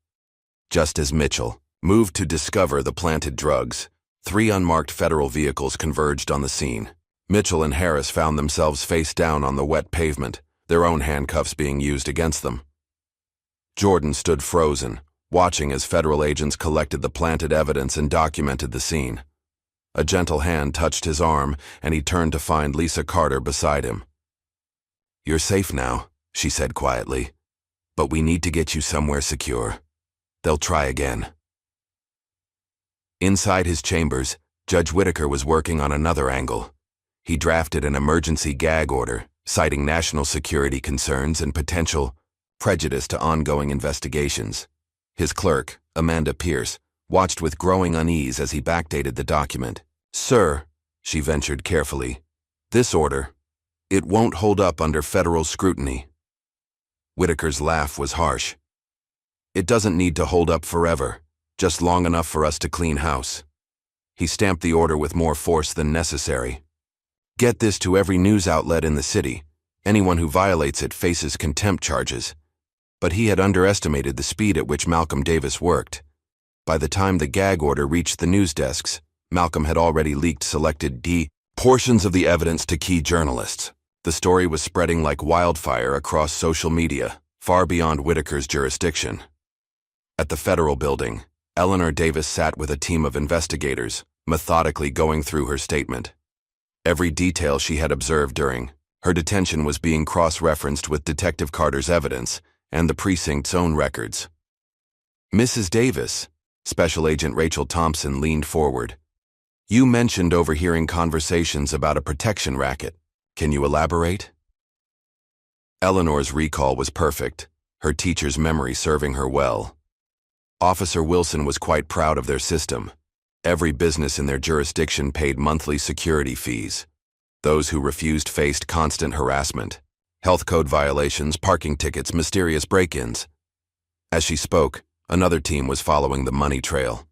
Speaker 1: Just as Mitchell moved to discover the planted drugs, 3 unmarked federal vehicles converged on the scene. Mitchell and Harris found themselves face down on the wet pavement, their own handcuffs being used against them. Jordan stood frozen, watching as federal agents collected the planted evidence and documented the scene. A gentle hand touched his arm, and he turned to find Lisa Carter beside him. "You're safe now," she said quietly, "but we need to get you somewhere secure. They'll try again." Inside his chambers, Judge Whitaker was working on another angle. He drafted an emergency gag order, citing national security concerns and potential prejudice to ongoing investigations. His clerk, Amanda Pierce, watched with growing unease as he backdated the document. "Sir," she ventured carefully, "this order, it won't hold up under federal scrutiny." Whitaker's laugh was harsh. "It doesn't need to hold up forever, just long enough for us to clean house." He stamped the order with more force than necessary. "Get this to every news outlet in the city. Anyone who violates it faces contempt charges." But he had underestimated the speed at which Malcolm Davis worked. By the time the gag order reached the news desks, Malcolm had already leaked selected portions of the evidence to key journalists. The story was spreading like wildfire across social media, far beyond Whitaker's jurisdiction. At the federal building, Eleanor Davis sat with a team of investigators, methodically going through her statement. Every detail she had observed during her detention was being cross-referenced with Detective Carter's evidence and the precinct's own records. "Mrs. Davis," Special Agent Rachel Thompson leaned forward. "You mentioned overhearing conversations about a protection racket. Can you elaborate?" Eleanor's recall was perfect, her teacher's memory serving her well. Officer Wilson was quite proud of their system. Every business in their jurisdiction paid monthly security fees. Those who refused faced constant harassment. Health code violations, parking tickets, mysterious break-ins. As she spoke, another team was following the money trail.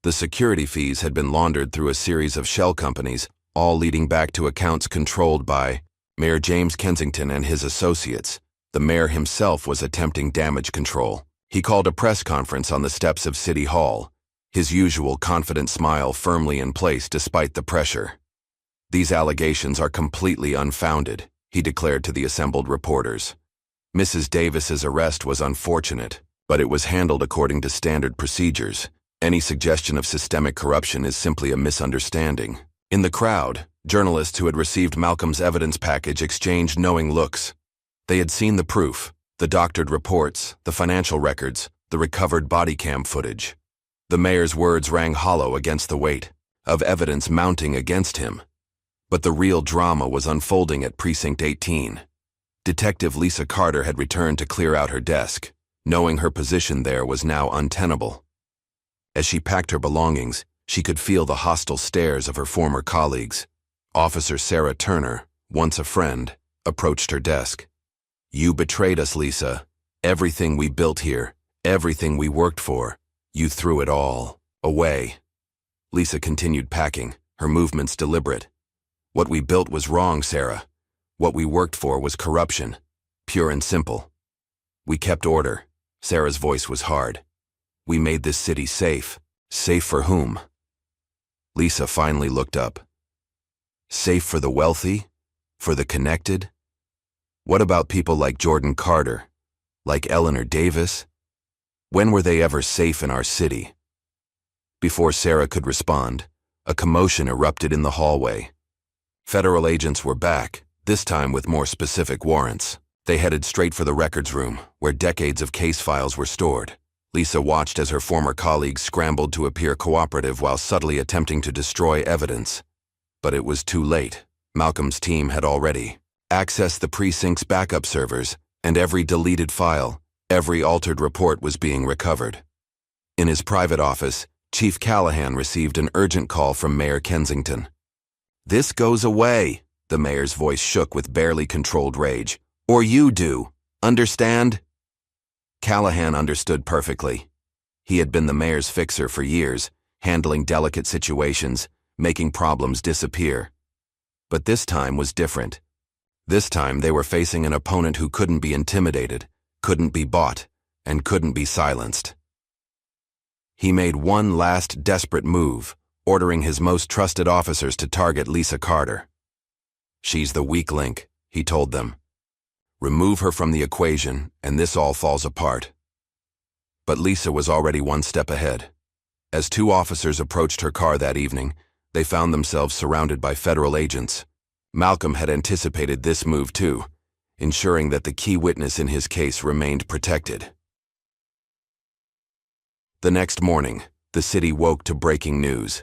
Speaker 1: The security fees had been laundered through a series of shell companies, all leading back to accounts controlled by Mayor James Kensington and his associates. The mayor himself was attempting damage control. He called a press conference on the steps of City Hall, his usual confident smile firmly in place despite the pressure. "These allegations are completely unfounded," he declared to the assembled reporters. "Mrs. Davis's arrest was unfortunate, but it was handled according to standard procedures. Any suggestion of systemic corruption is simply a misunderstanding." In the crowd, journalists who had received Malcolm's evidence package exchanged knowing looks. They had seen the proof, the doctored reports, the financial records, the recovered body cam footage. The mayor's words rang hollow against the weight of evidence mounting against him. But the real drama was unfolding at Precinct 18. Detective Lisa Carter had returned to clear out her desk, knowing her position there was now untenable. As she packed her belongings, she could feel the hostile stares of her former colleagues. Officer Sarah Turner, once a friend, approached her desk. "You betrayed us, Lisa. Everything we built here, everything we worked for, you threw it all away." Lisa continued packing, her movements deliberate. "What we built was wrong, Sarah. What we worked for was corruption, pure and simple. We kept order." Sarah's voice was hard. "We made this city safe. Safe for whom?" Lisa finally looked up. "Safe for the wealthy? For the connected? What about people like Jordan Carter? Like Eleanor Davis? When were they ever safe in our city?" Before Sarah could respond, a commotion erupted in the hallway. Federal agents were back, this time with more specific warrants. They headed straight for the records room, where decades of case files were stored. Lisa watched as her former colleagues scrambled to appear cooperative while subtly attempting to destroy evidence. But it was too late. Malcolm's team had already accessed the precinct's backup servers, and every deleted file, every altered report was being recovered. In his private office, Chief Callahan received an urgent call from Mayor Kensington. "This goes away," the mayor's voice shook with barely controlled rage. "Or you do. Understand?" Callahan understood perfectly. He had been the mayor's fixer for years, handling delicate situations, making problems disappear. But this time was different. This time they were facing an opponent who couldn't be intimidated, couldn't be bought, and couldn't be silenced. He made one last desperate move, ordering his most trusted officers to target Lisa Carter. "She's the weak link," he told them. "Remove her from the equation, and this all falls apart." But Lisa was already one step ahead. As two officers approached her car that evening, they found themselves surrounded by federal agents. Malcolm had anticipated this move too, ensuring that the key witness in his case remained protected. The next morning, the city woke to breaking news.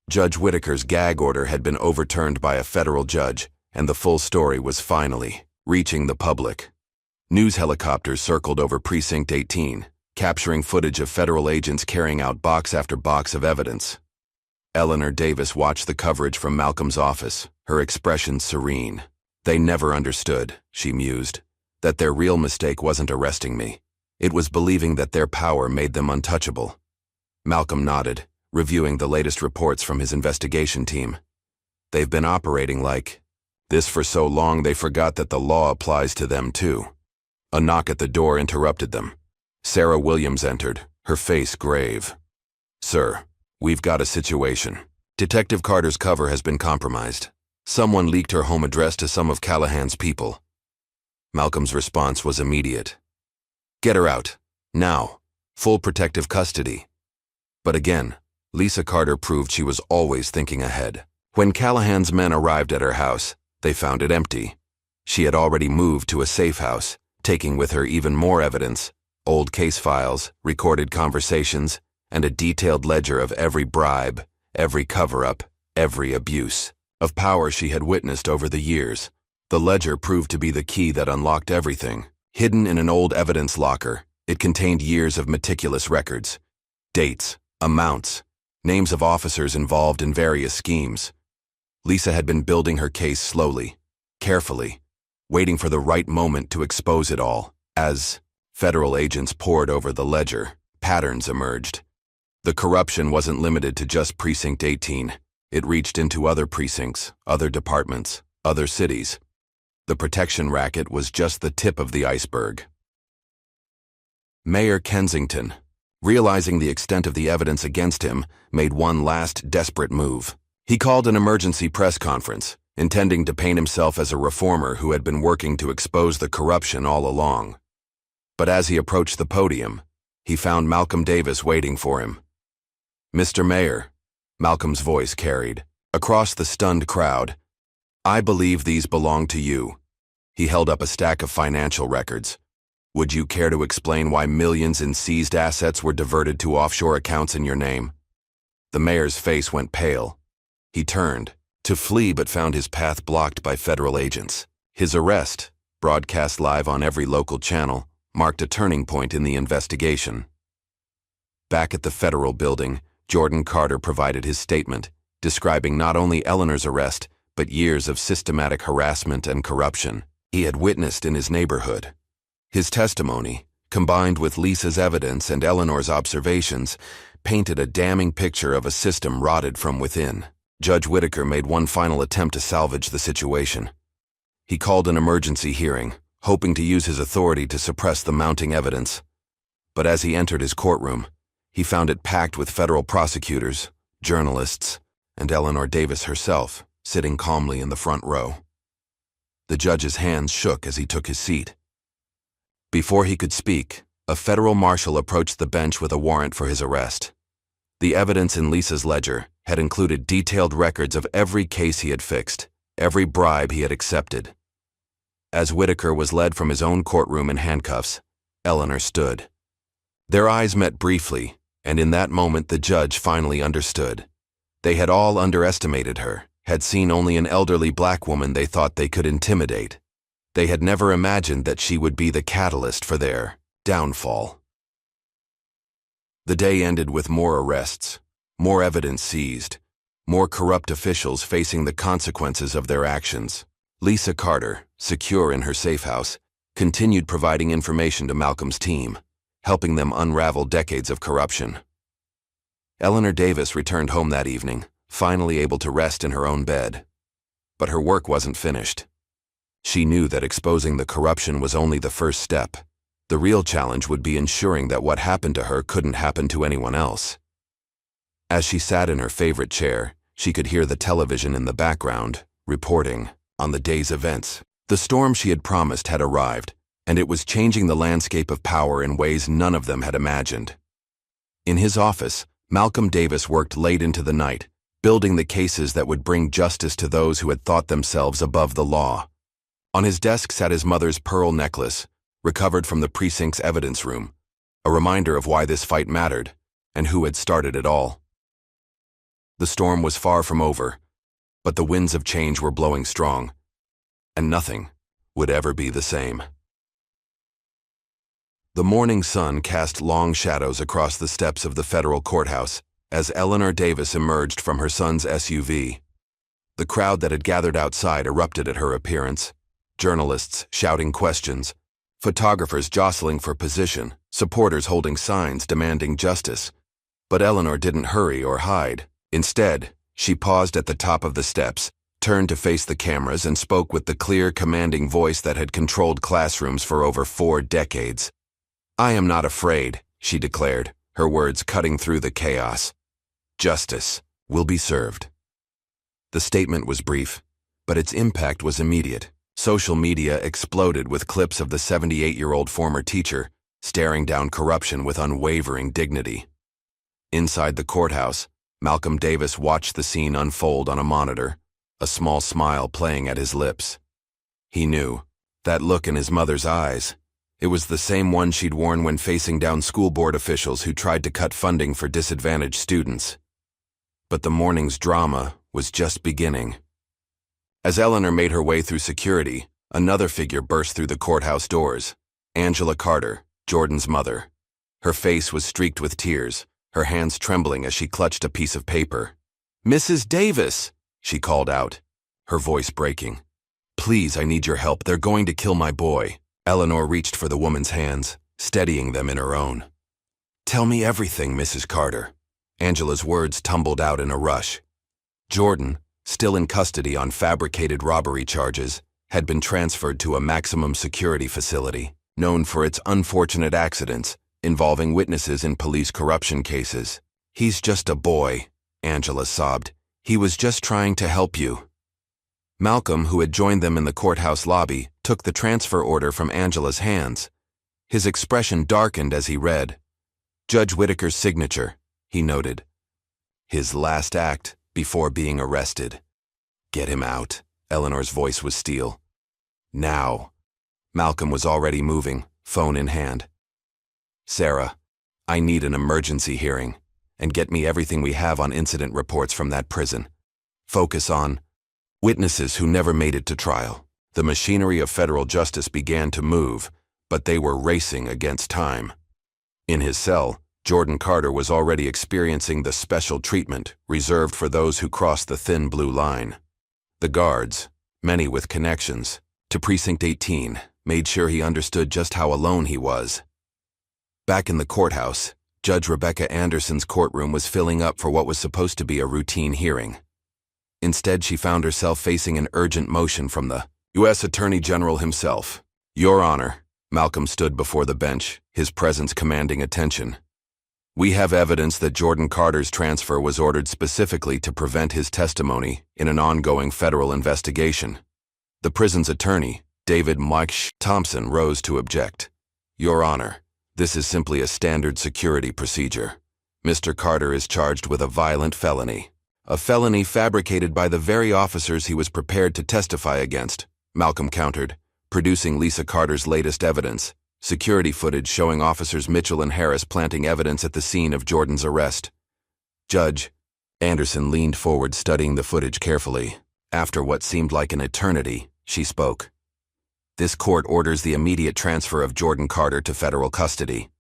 Speaker 1: Judge Whitaker's gag order had been overturned by a federal judge, and the full story was finally reaching the public. News helicopters circled over Precinct 18, capturing footage of federal agents carrying out box after box of evidence. Eleanor Davis watched the coverage from Malcolm's office, her expression serene. "They never understood," she mused, "that their real mistake wasn't arresting me. It was believing that their power made them untouchable." Malcolm nodded, reviewing the latest reports from his investigation team. "They've been operating like this for so long they forgot that the law applies to them too." A knock at the door interrupted them. Sarah Williams entered, her face grave. "Sir, we've got a situation. Detective Carter's cover has been compromised. Someone leaked her home address to some of Callahan's people." Malcolm's response was immediate. "Get her out. Now. Full protective custody." But again, Lisa Carter proved she was always thinking ahead. When Callahan's men arrived at her house, they found it empty. She had already moved to a safe house, taking with her even more evidence, old case files, recorded conversations, and a detailed ledger of every bribe, every cover-up, every abuse of power she had witnessed over the years. The ledger proved to be the key that unlocked everything. Hidden in an old evidence locker, it contained years of meticulous records. Dates, amounts, names of officers involved in various schemes. Lisa had been building her case slowly, carefully, waiting for the right moment to expose it all. As federal agents pored over the ledger, patterns emerged. The corruption wasn't limited to just Precinct 18. It reached into other precincts, other departments, other cities. The protection racket was just the tip of the iceberg. Mayor Kensington, realizing the extent of the evidence against him, made one last desperate move. He called an emergency press conference, intending to paint himself as a reformer who had been working to expose the corruption all along. But as he approached the podium, he found Malcolm Davis waiting for him. "Mr. Mayor," Malcolm's voice carried, across the stunned crowd, "I believe these belong to you." He held up a stack of financial records. "Would you care to explain why millions in seized assets were diverted to offshore accounts in your name?" The mayor's face went pale. He turned to flee but found his path blocked by federal agents. His arrest, broadcast live on every local channel, marked a turning point in the investigation. Back at the federal building, Jordan Carter provided his statement, describing not only Eleanor's arrest, but years of systematic harassment and corruption he had witnessed in his neighborhood. His testimony, combined with Lisa's evidence and Eleanor's observations, painted a damning picture of a system rotted from within. Judge Whitaker made one final attempt to salvage the situation. He called an emergency hearing, hoping to use his authority to suppress the mounting evidence. But as he entered his courtroom, he found it packed with federal prosecutors, journalists, and Eleanor Davis herself, sitting calmly in the front row. The judge's hands shook as he took his seat. Before he could speak, a federal marshal approached the bench with a warrant for his arrest. The evidence in Lisa's ledger had included detailed records of every case he had fixed, every bribe he had accepted. As Whitaker was led from his own courtroom in handcuffs, Eleanor stood. Their eyes met briefly, and in that moment the judge finally understood. They had all underestimated her, had seen only an elderly black woman they thought they could intimidate. They had never imagined that she would be the catalyst for their downfall. The day ended with more arrests, more evidence seized, more corrupt officials facing the consequences of their actions. Lisa Carter, secure in her safe house, continued providing information to Malcolm's team, helping them unravel decades of corruption. Eleanor Davis returned home that evening, finally able to rest in her own bed. But her work wasn't finished. She knew that exposing the corruption was only the first step. The real challenge would be ensuring that what happened to her couldn't happen to anyone else. As she sat in her favorite chair, she could hear the television in the background, reporting on the day's events. The storm she had promised had arrived, and it was changing the landscape of power in ways none of them had imagined. In his office, Malcolm Davis worked late into the night, building the cases that would bring justice to those who had thought themselves above the law. On his desk sat his mother's pearl necklace, recovered from the precinct's evidence room, a reminder of why this fight mattered and who had started it all. The storm was far from over, but the winds of change were blowing strong, and nothing would ever be the same. The morning sun cast long shadows across the steps of the federal courthouse as Eleanor Davis emerged from her son's SUV. The crowd that had gathered outside erupted at her appearance, journalists shouting questions, photographers jostling for position, supporters holding signs demanding justice. But Eleanor didn't hurry or hide. Instead, she paused at the top of the steps, turned to face the cameras, and spoke with the clear, commanding voice that had controlled classrooms for over 4 decades. "I am not afraid," she declared, her words cutting through the chaos. "Justice will be served." The statement was brief, but its impact was immediate. Social media exploded with clips of the 78-year-old former teacher staring down corruption with unwavering dignity. Inside the courthouse, Malcolm Davis watched the scene unfold on a monitor, a small smile playing at his lips. He knew, that look in his mother's eyes. It was the same one she'd worn when facing down school board officials who tried to cut funding for disadvantaged students. But the morning's drama was just beginning. As Eleanor made her way through security, another figure burst through the courthouse doors. Angela Carter, Jordan's mother. Her face was streaked with tears, her hands trembling as she clutched a piece of paper. "Mrs. Davis," she called out, her voice breaking. "Please, I need your help. They're going to kill my boy." Eleanor reached for the woman's hands, steadying them in her own. "Tell me everything, Mrs. Carter." Angela's words tumbled out in a rush. Jordan, still in custody on fabricated robbery charges, had been transferred to a maximum security facility, known for its unfortunate accidents involving witnesses in police corruption cases. "He's just a boy," Angela sobbed. "He was just trying to help you." Malcolm, who had joined them in the courthouse lobby, took the transfer order from Angela's hands. His expression darkened as he read. "Judge Whitaker's signature," he noted. "His last act before being arrested." "Get him out." Eleanor's voice was steel. "Now." Malcolm was already moving, phone in hand. "Sarah, I need an emergency hearing, and get me everything we have on incident reports from that prison. Focus on witnesses who never made it to trial." The machinery of federal justice began to move, but they were racing against time. In his cell, Jordan Carter was already experiencing the special treatment reserved for those who crossed the thin blue line. The guards, many with connections to Precinct 18, made sure he understood just how alone he was. Back in the courthouse, Judge Rebecca Anderson's courtroom was filling up for what was supposed to be a routine hearing. Instead, she found herself facing an urgent motion from the U.S. Attorney General himself. "Your Honor," Malcolm stood before the bench, his presence commanding attention. "We have evidence that Jordan Carter's transfer was ordered specifically to prevent his testimony in an ongoing federal investigation." The prison's attorney, David Mike Thompson, rose to object. "Your Honor, this is simply a standard security procedure. Mr. Carter is charged with a violent felony. A felony fabricated by the very officers he was prepared to testify against," Malcolm countered, producing Lisa Carter's latest evidence, security footage showing Officers Mitchell and Harris planting evidence at the scene of Jordan's arrest. "Judge," Anderson leaned forward, studying the footage carefully. After what seemed like an eternity, she spoke. "This court orders the immediate transfer of Jordan Carter to federal custody."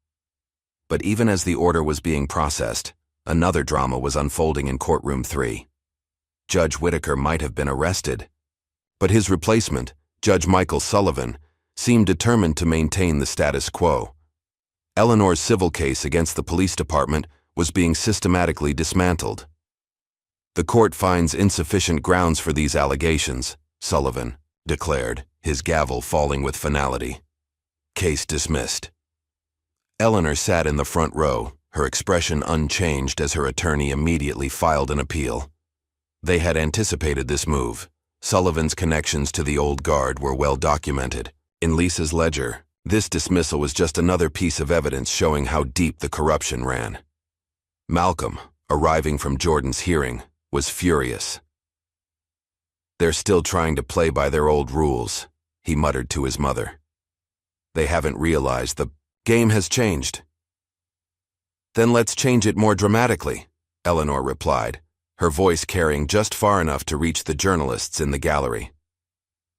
Speaker 1: But even as the order was being processed, another drama was unfolding in courtroom 3. Judge Whitaker might have been arrested, but his replacement, Judge Michael Sullivan, seemed determined to maintain the status quo. Eleanor's civil case against the police department was being systematically dismantled. "The court finds insufficient grounds for these allegations," Sullivan declared, his gavel falling with finality. "Case dismissed." Eleanor sat in the front row, her expression unchanged as her attorney immediately filed an appeal. They had anticipated this move. Sullivan's connections to the old guard were well documented. In Lisa's ledger, this dismissal was just another piece of evidence showing how deep the corruption ran. Malcolm, arriving from Jordan's hearing, was furious. "They're still trying to play by their old rules," he muttered to his mother. "They haven't realized the game has changed." "Then let's change it more dramatically," Eleanor replied, her voice carrying just far enough to reach the journalists in the gallery.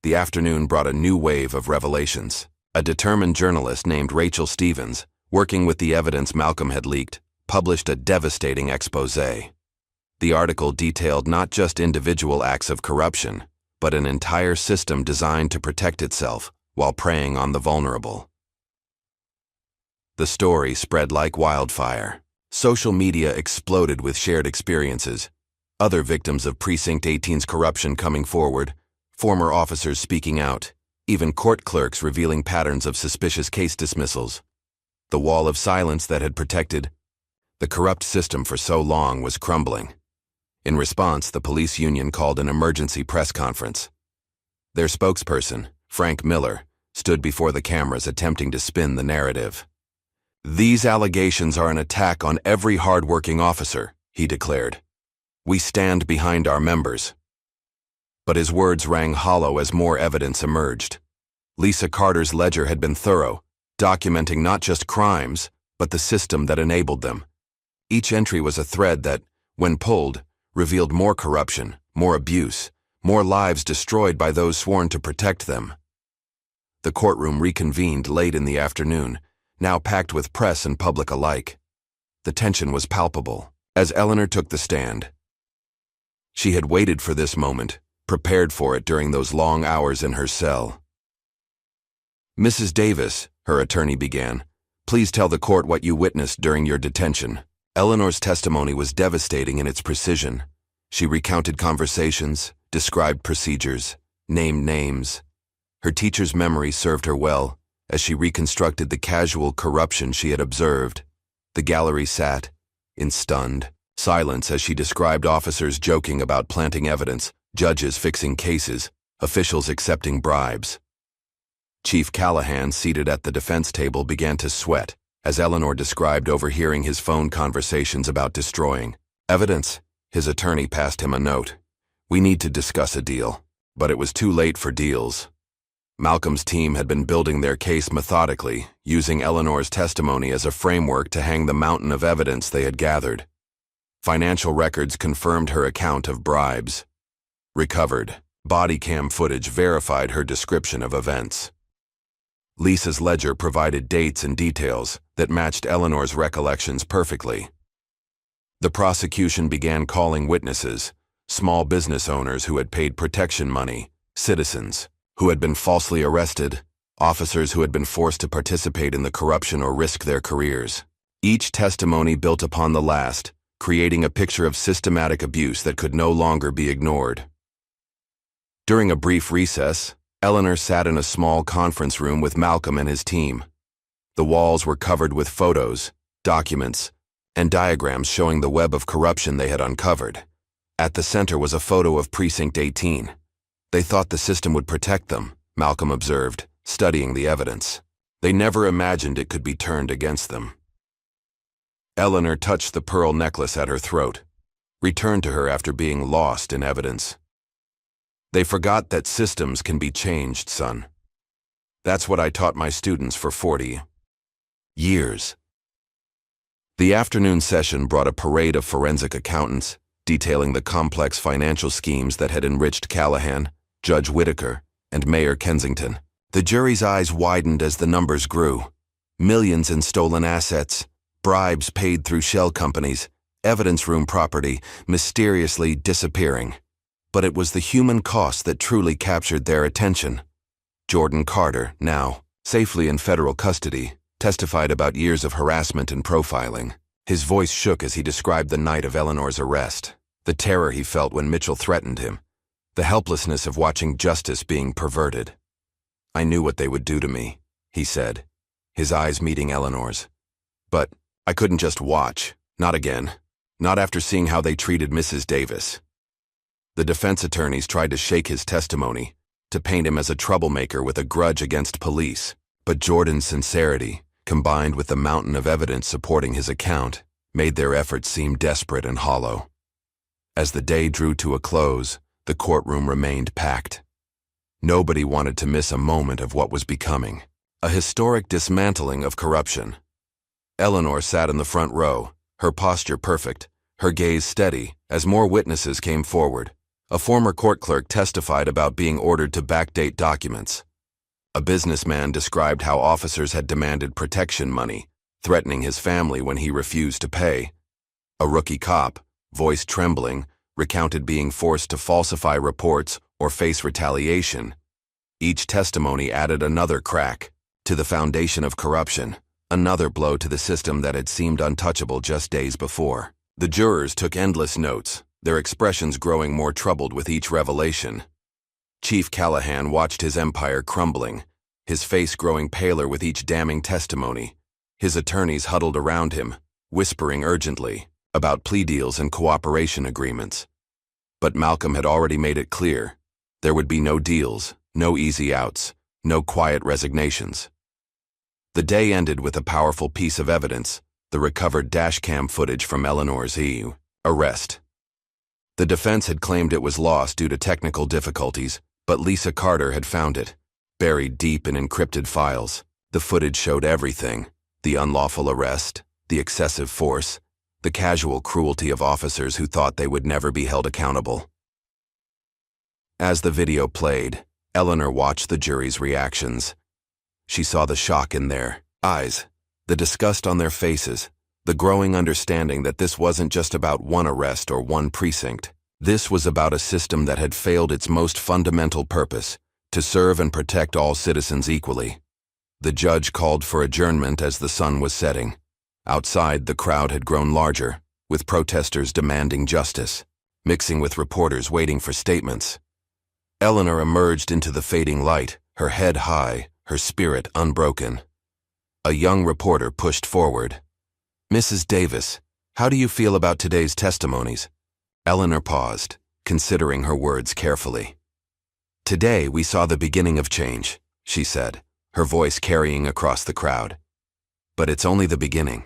Speaker 1: The afternoon brought a new wave of revelations. A determined journalist named Rachel Stevens, working with the evidence Malcolm had leaked, published a devastating exposé. The article detailed not just individual acts of corruption, but an entire system designed to protect itself while preying on the vulnerable. The story spread like wildfire. Social media exploded with shared experiences. Other victims of Precinct 18's corruption coming forward, former officers speaking out, even court clerks revealing patterns of suspicious case dismissals. The wall of silence that had protected the corrupt system for so long was crumbling. In response, the police union called an emergency press conference. Their spokesperson, Frank Miller, stood before the cameras attempting to spin the narrative. "These allegations are an attack on every hard-working officer," he declared. "We stand behind our members." But his words rang hollow as more evidence emerged. Lisa Carter's ledger had been thorough, documenting not just crimes, but the system that enabled them. Each entry was a thread that, when pulled, revealed more corruption, more abuse, more lives destroyed by those sworn to protect them. The courtroom reconvened late in the afternoon, now packed with press and public alike. The tension was palpable as Eleanor took the stand. She had waited for this moment, prepared for it during those long hours in her cell. "Mrs. Davis," her attorney began, "please tell the court what you witnessed during your detention." Eleanor's testimony was devastating in its precision. She recounted conversations, described procedures, named names. Her teacher's memory served her well as she reconstructed the casual corruption she had observed. The gallery sat in stunned silence as she described officers joking about planting evidence, judges fixing cases, officials accepting bribes. Chief Callahan, seated at the defense table, began to sweat as Eleanor described overhearing his phone conversations about destroying evidence. His attorney passed him a note. "We need to discuss a deal." But it was too late for deals. Malcolm's team had been building their case methodically, using Eleanor's testimony as a framework to hang the mountain of evidence they had gathered. Financial records confirmed her account of bribes. Recovered body cam footage verified her description of events. Lisa's ledger provided dates and details that matched Eleanor's recollections perfectly. The prosecution began calling witnesses, small business owners who had paid protection money, citizens who had been falsely arrested, officers who had been forced to participate in the corruption or risk their careers. Each testimony built upon the last, creating a picture of systematic abuse that could no longer be ignored. During a brief recess, Eleanor sat in a small conference room with Malcolm and his team. The walls were covered with photos, documents, and diagrams showing the web of corruption they had uncovered. At the center was a photo of Precinct 18. "They thought the system would protect them," Malcolm observed, studying the evidence. "They never imagined it could be turned against them." Eleanor touched the pearl necklace at her throat, returned to her after being lost in evidence. "They forgot that systems can be changed, son. That's what I taught my students for 40 years." The afternoon session brought a parade of forensic accountants, detailing the complex financial schemes that had enriched Callahan, Judge Whitaker, and Mayor Kensington. The jury's eyes widened as the numbers grew. Millions in stolen assets, bribes paid through shell companies, evidence room property mysteriously disappearing. But it was the human cost that truly captured their attention. Jordan Carter, now safely in federal custody, testified about years of harassment and profiling. His voice shook as he described the night of Eleanor's arrest, the terror he felt when Mitchell threatened him, the helplessness of watching justice being perverted. "I knew what they would do to me," he said, his eyes meeting Eleanor's. "But I couldn't just watch, not again, not after seeing how they treated Mrs. Davis." The defense attorneys tried to shake his testimony, to paint him as a troublemaker with a grudge against police, but Jordan's sincerity, combined with the mountain of evidence supporting his account, made their efforts seem desperate and hollow. As the day drew to a close, the courtroom remained packed. Nobody wanted to miss a moment of what was becoming a historic dismantling of corruption. Eleanor sat in the front row, her posture perfect, her gaze steady as more witnesses came forward. A former court clerk testified about being ordered to backdate documents. A businessman described how officers had demanded protection money, threatening his family when he refused to pay. A rookie cop, voice trembling, recounted being forced to falsify reports or face retaliation. Each testimony added another crack to the foundation of corruption, another blow to the system that had seemed untouchable just days before. The jurors took endless notes, their expressions growing more troubled with each revelation. Chief Callahan watched his empire crumbling, his face growing paler with each damning testimony. His attorneys huddled around him, whispering urgently about plea deals and cooperation agreements. But Malcolm had already made it clear, there would be no deals, no easy outs, no quiet resignations. The day ended with a powerful piece of evidence, the recovered dashcam footage from Eleanor's arrest. The defense had claimed it was lost due to technical difficulties, but Lisa Carter had found it, buried deep in encrypted files. The footage showed everything: the unlawful arrest, the excessive force, the casual cruelty of officers who thought they would never be held accountable. As the video played, Eleanor watched the jury's reactions. She saw the shock in their eyes, the disgust on their faces, the growing understanding that this wasn't just about one arrest or one precinct. This was about a system that had failed its most fundamental purpose, to serve and protect all citizens equally. The judge called for adjournment as the sun was setting. Outside, the crowd had grown larger, with protesters demanding justice, mixing with reporters waiting for statements. Eleanor emerged into the fading light, her head high, her spirit unbroken. A young reporter pushed forward. "Mrs. Davis, how do you feel about today's testimonies?" Eleanor paused, considering her words carefully. "Today we saw the beginning of change," she said, her voice carrying across the crowd. "But it's only the beginning.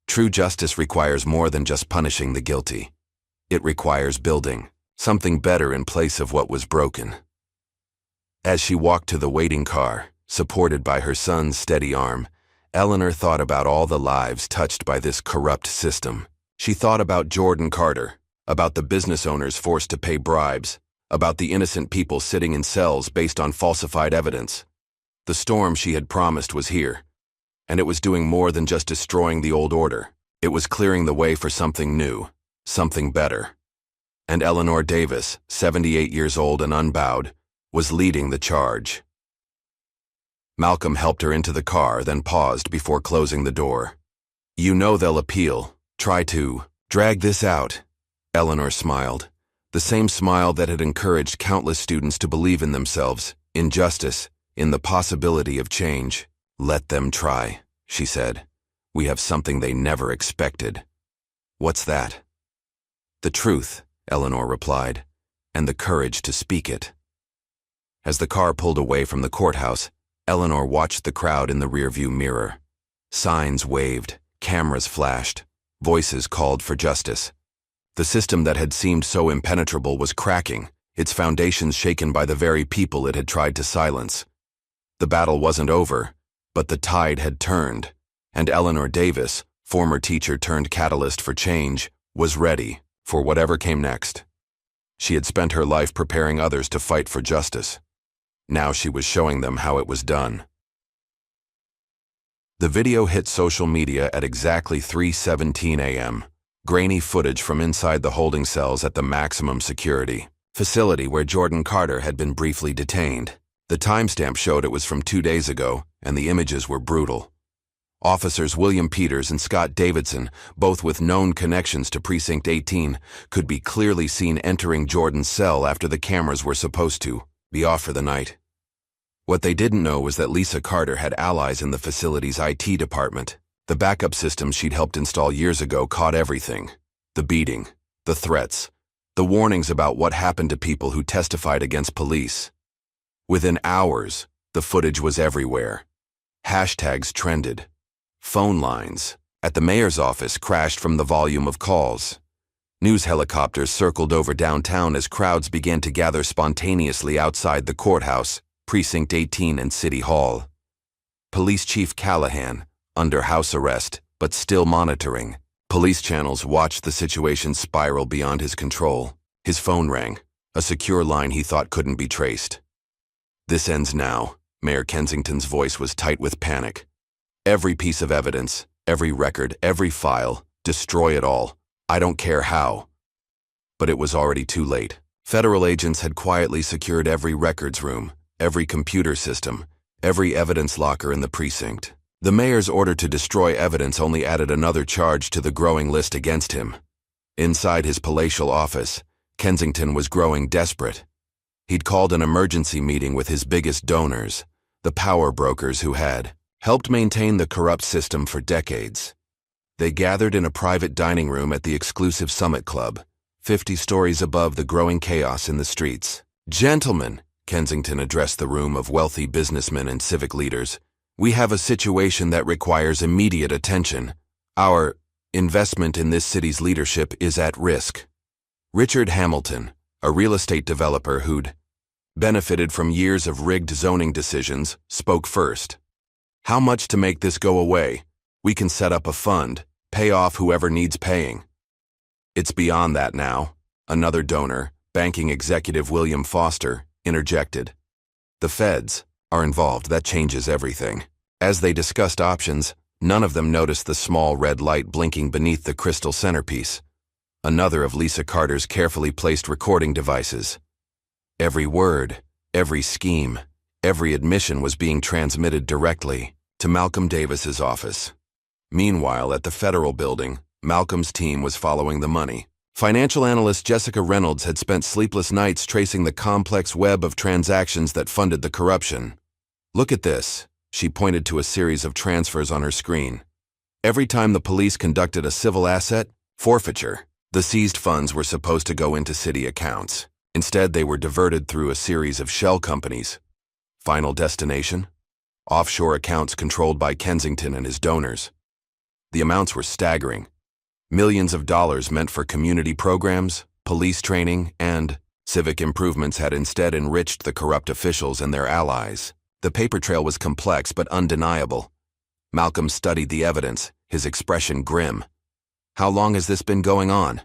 Speaker 1: True justice requires more than just punishing the guilty. It requires building something better in place of what was broken." As she walked to the waiting car, supported by her son's steady arm, Eleanor thought about all the lives touched by this corrupt system. She thought about Jordan Carter, about the business owners forced to pay bribes, about the innocent people sitting in cells based on falsified evidence. The storm she had promised was here, and it was doing more than just destroying the old order. It was clearing the way for something new, something better. And Eleanor Davis, 78 years old and unbowed, was leading the charge. Malcolm helped her into the car, then paused before closing the door. "You know they'll appeal, try to drag this out." Eleanor smiled, the same smile that had encouraged countless students to believe in themselves, in justice, in the possibility of change. "Let them try," she said. "We have something they never expected." "What's that?" "The truth," Eleanor replied, "and the courage to speak it." As the car pulled away from the courthouse, Eleanor watched the crowd in the rearview mirror. Signs waved, cameras flashed, voices called for justice. The system that had seemed so impenetrable was cracking, its foundations shaken by the very people it had tried to silence. The battle wasn't over, but the tide had turned, and Eleanor Davis, former teacher turned catalyst for change, was ready for whatever came next. She had spent her life preparing others to fight for justice. Now she was showing them how it was done. The video hit social media at exactly 3:17 a.m. Grainy footage from inside the holding cells at the maximum security facility where Jordan Carter had been briefly detained. The timestamp showed it was from 2 days ago, and the images were brutal. Officers William Peters and Scott Davidson, both with known connections to Precinct 18, could be clearly seen entering Jordan's cell after the cameras were supposed to be off for the night. What they didn't know was that Lisa Carter had allies in the facility's IT department. The backup systems she'd helped install years ago caught everything. The beating, the threats, the warnings about what happened to people who testified against police. Within hours, the footage was everywhere. Hashtags trended. Phone lines at the mayor's office crashed from the volume of calls. News helicopters circled over downtown as crowds began to gather spontaneously outside the courthouse, Precinct 18 and City Hall. Police Chief Callahan, under house arrest, but still monitoring. Police channels watched the situation spiral beyond his control. His phone rang, a secure line he thought couldn't be traced. "This ends now." Mayor Kensington's voice was tight with panic. "Every piece of evidence, every record, every file, destroy it all. I don't care how." But it was already too late. Federal agents had quietly secured every records room, every computer system, every evidence locker in the precinct. The mayor's order to destroy evidence only added another charge to the growing list against him. Inside his palatial office, Kensington was growing desperate. He'd called an emergency meeting with his biggest donors, the power brokers who had helped maintain the corrupt system for decades. They gathered in a private dining room at the exclusive Summit Club, 50 stories above the growing chaos in the streets. "Gentlemen," Kensington addressed the room of wealthy businessmen and civic leaders, "we have a situation that requires immediate attention. Our investment in this city's leadership is at risk." Richard Hamilton, a real estate developer who'd benefited from years of rigged zoning decisions, spoke first. "How much to make this go away? We can set up a fund, pay off whoever needs paying." "It's beyond that now," another donor, Banking executive William Foster interjected. The feds are involved. That changes everything. As they discussed options, none of them noticed the small red light blinking beneath the crystal centerpiece, another of Lisa Carter's carefully placed recording devices. Every word, every scheme, every admission was being transmitted directly to Malcolm Davis's office. Meanwhile, at the federal building, Malcolm's team was following the money. Financial analyst Jessica Reynolds had spent sleepless nights tracing the complex web of transactions that funded the corruption. Look at this. She pointed to a series of transfers on her screen. Every time the police conducted a civil asset forfeiture, the seized funds were supposed to go into city accounts. Instead, they were diverted through a series of shell companies. Final destination? Offshore accounts controlled by Kensington and his donors. The amounts were staggering. Millions of dollars meant for community programs, police training, and civic improvements had instead enriched the corrupt officials and their allies. The paper trail was complex but undeniable. Malcolm studied the evidence, his expression grim. How long has this been going on?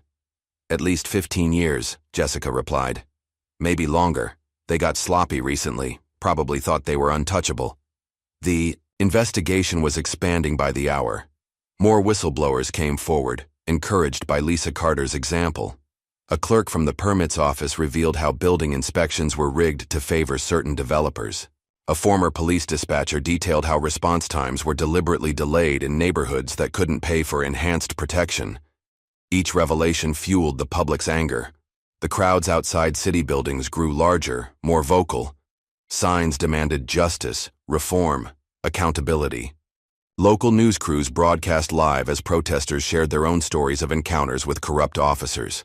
Speaker 1: At least 15 years, Jessica replied. Maybe longer. They got sloppy recently, probably thought they were untouchable. The investigation was expanding by the hour. More whistleblowers came forward, encouraged by Lisa Carter's example. A clerk from the permits office revealed how building inspections were rigged to favor certain developers. A former police dispatcher detailed how response times were deliberately delayed in neighborhoods that couldn't pay for enhanced protection. Each revelation fueled the public's anger. The crowds outside city buildings grew larger, more vocal. Signs demanded justice, reform, accountability. Local news crews broadcast live as protesters shared their own stories of encounters with corrupt officers.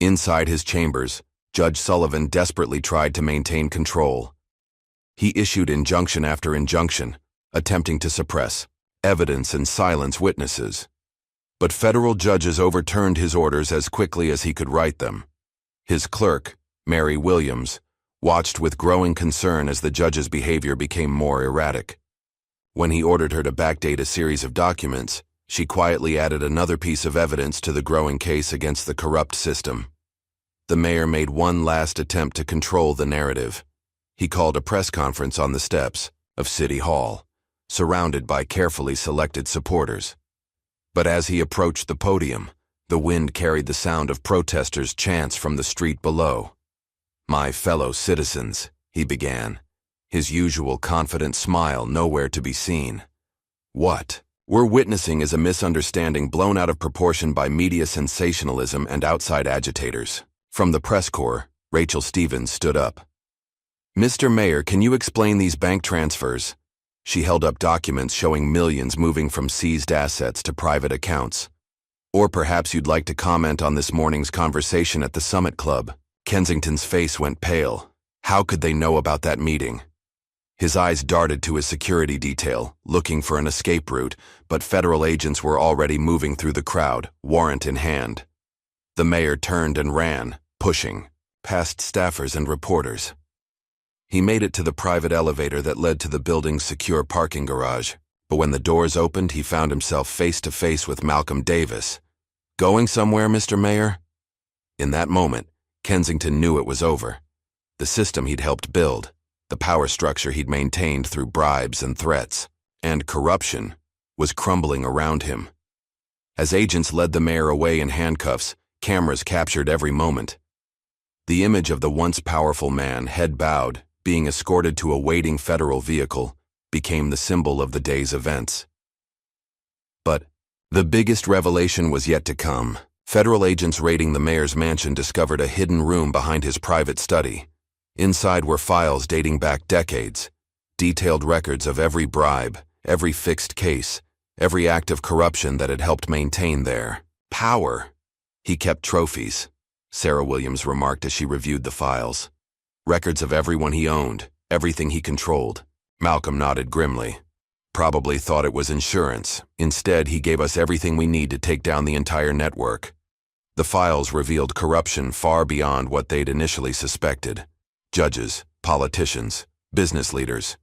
Speaker 1: Inside his chambers, Judge Sullivan desperately tried to maintain control. He issued injunction after injunction, attempting to suppress evidence and silence witnesses. But federal judges overturned his orders as quickly as he could write them. His clerk, Mary Williams, watched with growing concern as the judge's behavior became more erratic. When he ordered her to backdate a series of documents, she quietly added another piece of evidence to the growing case against the corrupt system. The mayor made one last attempt to control the narrative. He called a press conference on the steps of City Hall, surrounded by carefully selected supporters. But as he approached the podium, the wind carried the sound of protesters' chants from the street below. "My fellow citizens," he began, his usual confident smile nowhere to be seen. "What we're witnessing is a misunderstanding blown out of proportion by media sensationalism and outside agitators." From the press corps, Rachel Stevens stood up. "Mr. Mayor, can you explain these bank transfers?" She held up documents showing millions moving from seized assets to private accounts. "Or perhaps you'd like to comment on this morning's conversation at the Summit Club." Kensington's face went pale. How could they know about that meeting? His eyes darted to his security detail, looking for an escape route, but federal agents were already moving through the crowd, warrant in hand. The mayor turned and ran, pushing, past staffers and reporters. He made it to the private elevator that led to the building's secure parking garage, but when the doors opened, he found himself face to face with Malcolm Davis. "Going somewhere, Mr. Mayor?" In that moment, Kensington knew it was over. The system he'd helped build, the power structure he'd maintained through bribes and threats, and corruption, was crumbling around him. As agents led the mayor away in handcuffs, cameras captured every moment. The image of the once powerful man, head bowed, being escorted to a waiting federal vehicle, became the symbol of the day's events. But the biggest revelation was yet to come. Federal agents raiding the mayor's mansion discovered a hidden room behind his private study. Inside were files dating back decades, detailed records of every bribe, every fixed case, every act of corruption that had helped maintain their power. He kept trophies, Sarah Williams remarked as she reviewed the files. Records of everyone he owned, everything he controlled. Malcolm nodded grimly. Probably thought it was insurance. Instead, he gave us everything we need to take down the entire network. The files revealed corruption far beyond what they'd initially suspected. Judges, politicians, business leaders.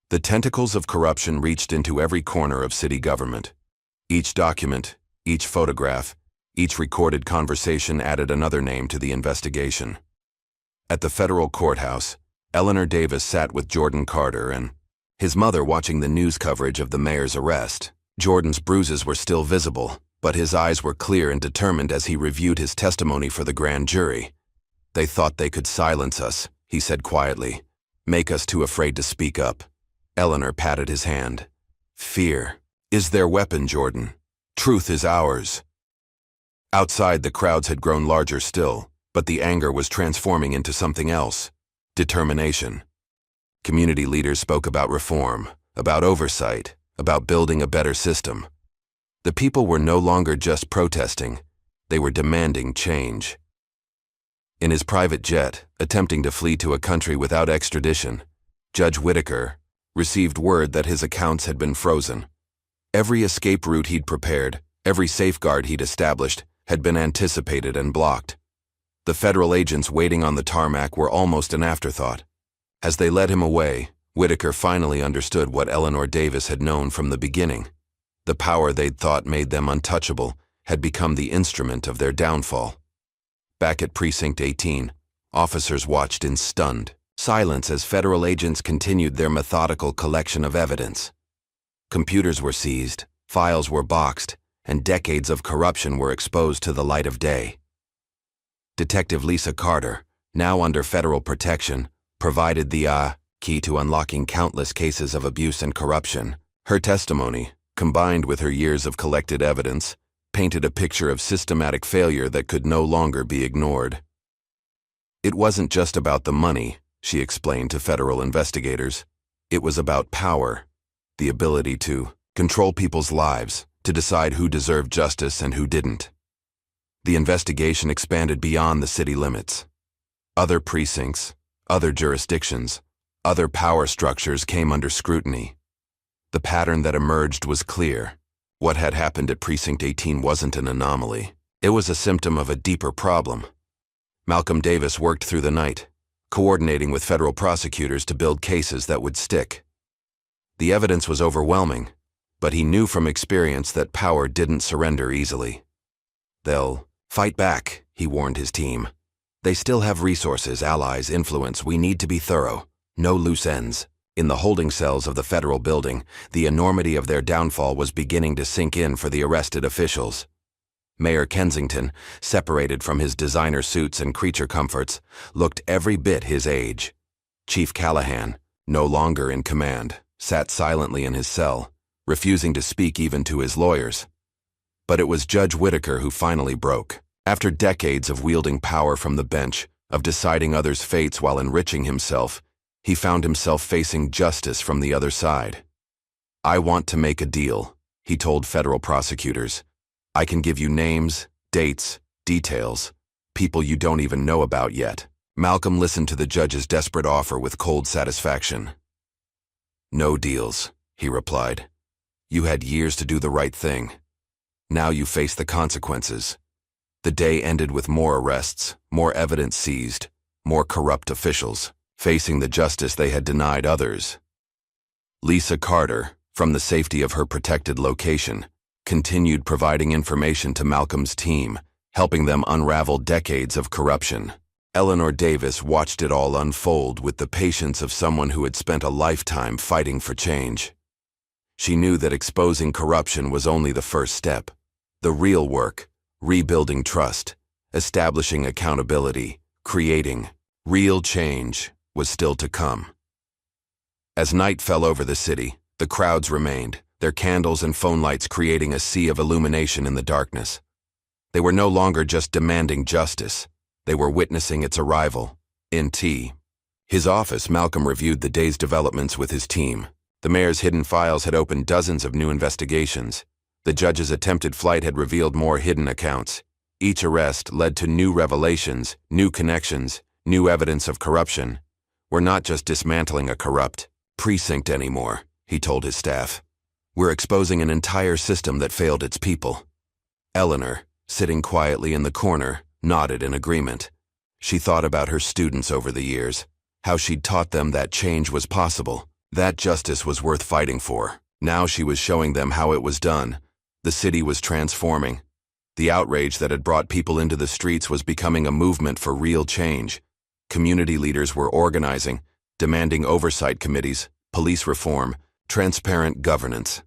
Speaker 1: The tentacles of corruption reached into every corner of city government. Each document, each photograph, Each recorded conversation added another name to the investigation. At the federal courthouse, Eleanor Davis sat with Jordan Carter and his mother watching the news coverage of the mayor's arrest. Jordan's bruises were still visible, but his eyes were clear and determined as he reviewed his testimony for the grand jury. "They thought they could silence us," he said quietly, "make us too afraid to speak up." Eleanor patted his hand. "Fear is their weapon, Jordan. Truth is ours." Outside, the crowds had grown larger still, but the anger was transforming into something else: determination. Community leaders spoke about reform, about oversight, about building a better system. The people were no longer just protesting, they were demanding change. In his private jet, attempting to flee to a country without extradition, Judge Whitaker received word that his accounts had been frozen. Every escape route he'd prepared, every safeguard he'd established, had been anticipated and blocked. The federal agents waiting on the tarmac were almost an afterthought. As they led him away, Whitaker finally understood what Eleanor Davis had known from the beginning. The power they'd thought made them untouchable had become the instrument of their downfall. Back at Precinct 18, officers watched in stunned silence as federal agents continued their methodical collection of evidence. Computers were seized, files were boxed, and decades of corruption were exposed to the light of day. Detective Lisa Carter, now under federal protection, provided the key to unlocking countless cases of abuse and corruption. Her testimony, combined with her years of collected evidence, painted a picture of systematic failure that could no longer be ignored. It wasn't just about the money, she explained to federal investigators. It was about power, the ability to control people's lives, to decide who deserved justice and who didn't. The investigation expanded beyond the city limits. Other precincts, other jurisdictions, other power structures came under scrutiny. The pattern that emerged was clear. What had happened at Precinct 18 wasn't an anomaly. It was a symptom of a deeper problem. Malcolm Davis worked through the night, coordinating with federal prosecutors to build cases that would stick. The evidence was overwhelming, but he knew from experience that power didn't surrender easily. "They'll fight back," he warned his team. "They still have resources, allies, influence. We need to be thorough. No loose ends." In the holding cells of the federal building, the enormity of their downfall was beginning to sink in for the arrested officials. Mayor Kensington, separated from his designer suits and creature comforts, looked every bit his age. Chief Callahan, no longer in command, sat silently in his cell, refusing to speak even to his lawyers. But it was Judge Whitaker who finally broke. After decades of wielding power from the bench, of deciding others' fates while enriching himself, he found himself facing justice from the other side. "I want to make a deal," he told federal prosecutors. "I can give you names, dates, details, people you don't even know about yet." Malcolm listened to the judge's desperate offer with cold satisfaction. "No deals," he replied. "You had years to do the right thing. Now you face the consequences." The day ended with more arrests, more evidence seized, more corrupt officials facing the justice they had denied others. Lisa Carter, from the safety of her protected location, continued providing information to Malcolm's team, helping them unravel decades of corruption. Eleanor Davis watched it all unfold with the patience of someone who had spent a lifetime fighting for change. She knew that exposing corruption was only the first step. The real work, rebuilding trust, establishing accountability, creating real change, was still to come. As night fell over the city, the crowds remained, their candles and phone lights creating a sea of illumination in the darkness. They were no longer just demanding justice, they were witnessing its arrival. In his office, Malcolm reviewed the day's developments with his team. The mayor's hidden files had opened dozens of new investigations. The judge's attempted flight had revealed more hidden accounts. Each arrest led to new revelations, new connections, new evidence of corruption. "We're not just dismantling a corrupt precinct anymore," he told his staff. "We're exposing an entire system that failed its people." Eleanor, sitting quietly in the corner, nodded in agreement. She thought about her students over the years, how she'd taught them that change was possible, that justice was worth fighting for. Now she was showing them how it was done. The city was transforming. The outrage that had brought people into the streets was becoming a movement for real change. Community leaders were organizing, demanding oversight committees, police reform, transparent governance.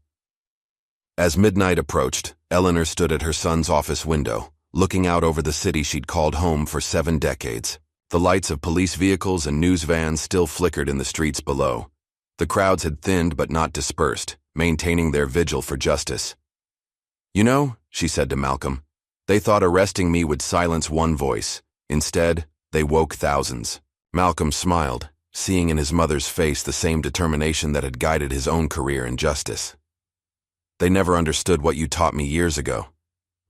Speaker 1: As midnight approached, Eleanor stood at her son's office window, looking out over the city she'd called home for 7 decades. The lights of police vehicles and news vans still flickered in the streets below. The crowds had thinned but not dispersed, maintaining their vigil for justice. "You know," she said to Malcolm, "they thought arresting me would silence one voice. Instead, they woke thousands." Malcolm smiled, seeing in his mother's face the same determination that had guided his own career in justice. "They never understood what you taught me years ago.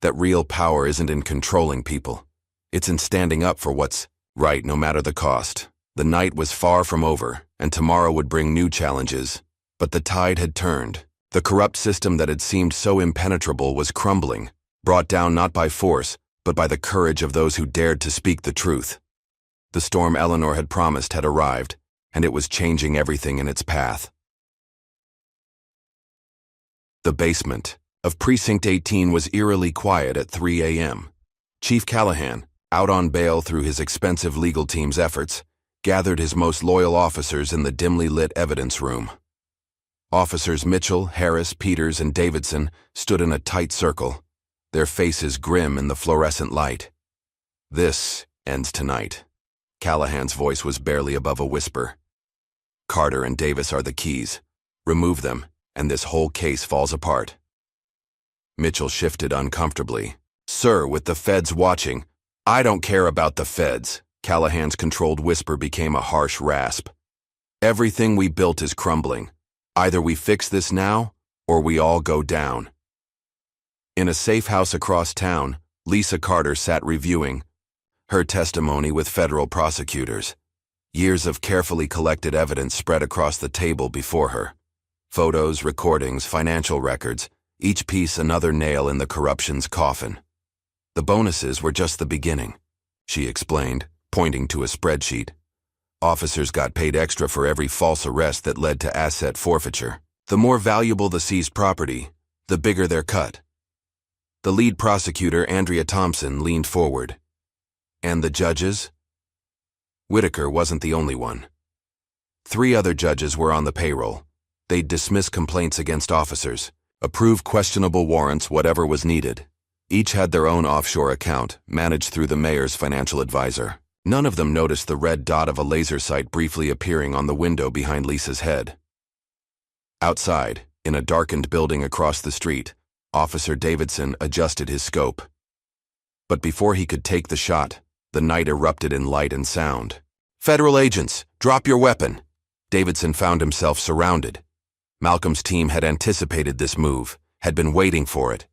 Speaker 1: That real power isn't in controlling people. It's in standing up for what's right no matter the cost." The night was far from over, and tomorrow would bring new challenges. But the tide had turned. The corrupt system that had seemed so impenetrable was crumbling, brought down not by force, but by the courage of those who dared to speak the truth. The storm Eleanor had promised had arrived, and it was changing everything in its path. The basement of Precinct 18 was eerily quiet at 3 a.m. Chief Callahan, out on bail through his expensive legal team's efforts, gathered his most loyal officers in the dimly lit evidence room. Officers Mitchell, Harris, Peters, and Davidson stood in a tight circle, their faces grim in the fluorescent light. "This ends tonight." Callahan's voice was barely above a whisper. "Carter and Davis are the keys. Remove them, and this whole case falls apart." Mitchell shifted uncomfortably. "Sir, with the feds watching—" "I don't care about the feds." Callahan's controlled whisper became a harsh rasp. "Everything we built is crumbling. Either we fix this now, or we all go down." In a safe house across town, Lisa Carter sat reviewing her testimony with federal prosecutors. Years of carefully collected evidence spread across the table before her. Photos, recordings, financial records, each piece another nail in the corruption's coffin. "The bonuses were just the beginning," she explained, pointing to a spreadsheet. "Officers got paid extra for every false arrest that led to asset forfeiture. The more valuable the seized property, the bigger their cut." The lead prosecutor, Andrea Thompson, leaned forward. "And the judges?" Whitaker wasn't the only one. 3 other judges were on the payroll. They'd dismiss complaints against officers, approve questionable warrants, whatever was needed. Each had their own offshore account, managed through the mayor's financial advisor. None of them noticed the red dot of a laser sight briefly appearing on the window behind Lisa's head. Outside, in a darkened building across the street, Officer Davidson adjusted his scope. But before he could take the shot, the night erupted in light and sound. "Federal agents, drop your weapon!" Davidson found himself surrounded. Malcolm's team had anticipated this move, had been waiting for it.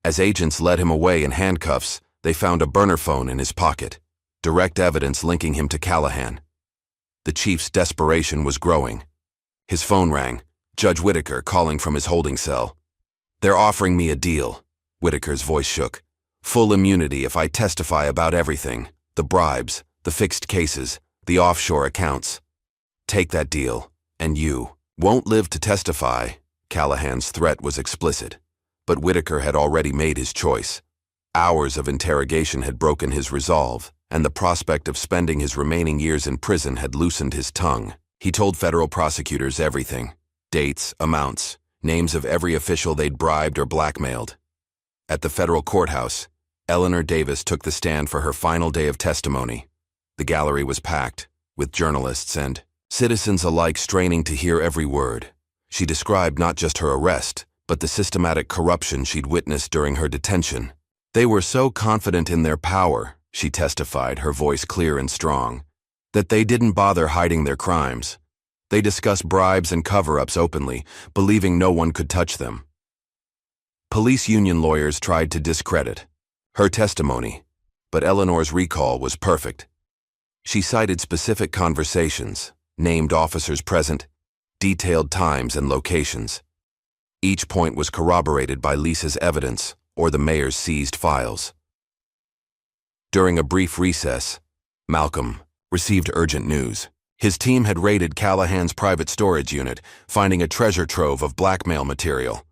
Speaker 1: As agents led him away in handcuffs, they found a burner phone in his pocket, direct evidence linking him to Callahan. The chief's desperation was growing. His phone rang, Judge Whitaker calling from his holding cell. "They're offering me a deal." Whitaker's voice shook. "Full immunity if I testify about everything. The bribes, the fixed cases, the offshore accounts. Take that deal, and you won't live to testify." Callahan's threat was explicit, but Whitaker had already made his choice. Hours of interrogation had broken his resolve, and the prospect of spending his remaining years in prison had loosened his tongue. He told federal prosecutors everything: dates, amounts, names of every official they'd bribed or blackmailed. At the federal courthouse, Eleanor Davis took the stand for her final day of testimony. The gallery was packed, with journalists and citizens alike straining to hear every word. She described not just her arrest, but the systematic corruption she'd witnessed during her detention. They were so confident in their power, she testified, her voice clear and strong, that they didn't bother hiding their crimes. They discussed bribes and cover-ups openly, believing no one could touch them. Police union lawyers tried to discredit her testimony, but Eleanor's recall was perfect. She cited specific conversations, named officers present, detailed times and locations. Each point was corroborated by Lisa's evidence or the mayor's seized files. During a brief recess, Malcolm received urgent news. His team had raided Callahan's private storage unit, finding a treasure trove of blackmail material.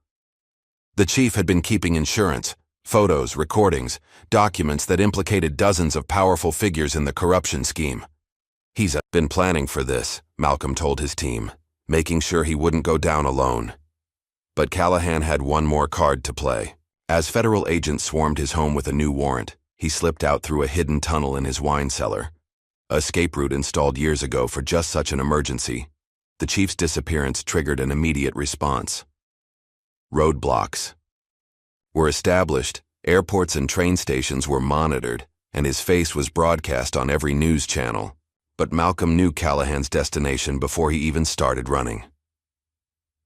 Speaker 1: The chief had been keeping insurance, Photos, recordings, documents that implicated dozens of powerful figures in the corruption scheme. He's been planning for this, Malcolm told his team, making sure he wouldn't go down alone. But Callahan had one more card to play. As federal agents swarmed his home with a new warrant, he slipped out through a hidden tunnel in his wine cellar. A escape route installed years ago for just such an emergency. The chief's disappearance triggered an immediate response. Roadblocks were established, airports and train stations were monitored, and his face was broadcast on every news channel. But Malcolm knew Callahan's destination before he even started running.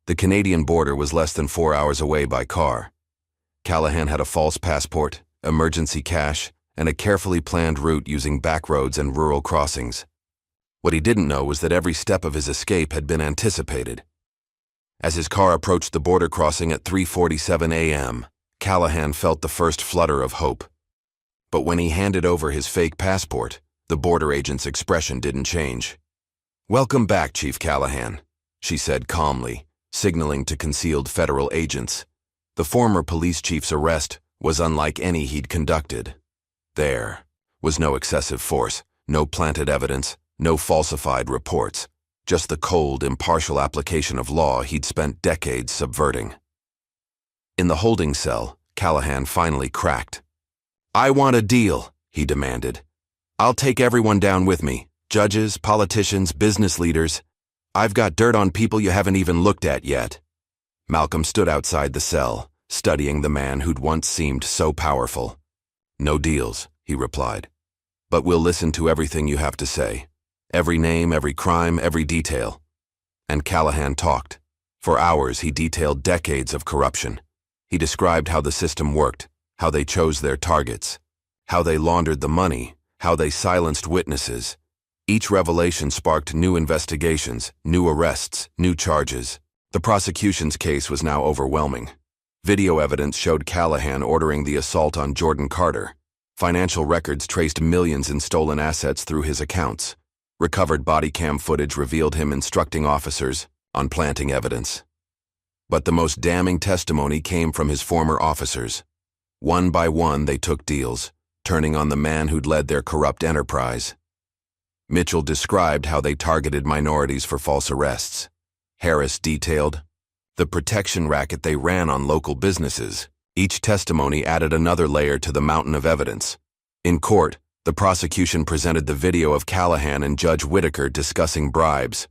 Speaker 1: The Canadian border was less than 4 hours away by car. Callahan had a false passport, emergency cash, and a carefully planned route using back roads and rural crossings. What he didn't know was that every step of his escape had been anticipated. As his car approached the border crossing at 3:47 a.m., Callahan felt the first flutter of hope. But when he handed over his fake passport, the border agent's expression didn't change. "Welcome back, Chief Callahan," she said calmly, signaling to concealed federal agents. The former police chief's arrest was unlike any he'd conducted. There was no excessive force, no planted evidence, no falsified reports, just the cold, impartial application of law he'd spent decades subverting. In the holding cell, Callahan finally cracked. "I want a deal," he demanded. "I'll take everyone down with me, judges, politicians, business leaders. I've got dirt on people you haven't even looked at yet." Malcolm stood outside the cell, studying the man who'd once seemed so powerful. "No deals," he replied. "But we'll listen to everything you have to say. Every name, every crime, every detail." And Callahan talked. For hours he detailed decades of corruption. He described how the system worked, how they chose their targets, how they laundered the money, how they silenced witnesses. Each revelation sparked new investigations, new arrests, new charges. The prosecution's case was now overwhelming. Video evidence showed Callahan ordering the assault on Jordan Carter. Financial records traced millions in stolen assets through his accounts. Recovered body cam footage revealed him instructing officers on planting evidence. But the most damning testimony came from his former officers. One by one, they took deals, turning on the man who'd led their corrupt enterprise. Mitchell described how they targeted minorities for false arrests. Harris detailed the protection racket they ran on local businesses. Each testimony added another layer to the mountain of evidence. In court, the prosecution presented the video of Callahan and Judge Whitaker discussing bribes.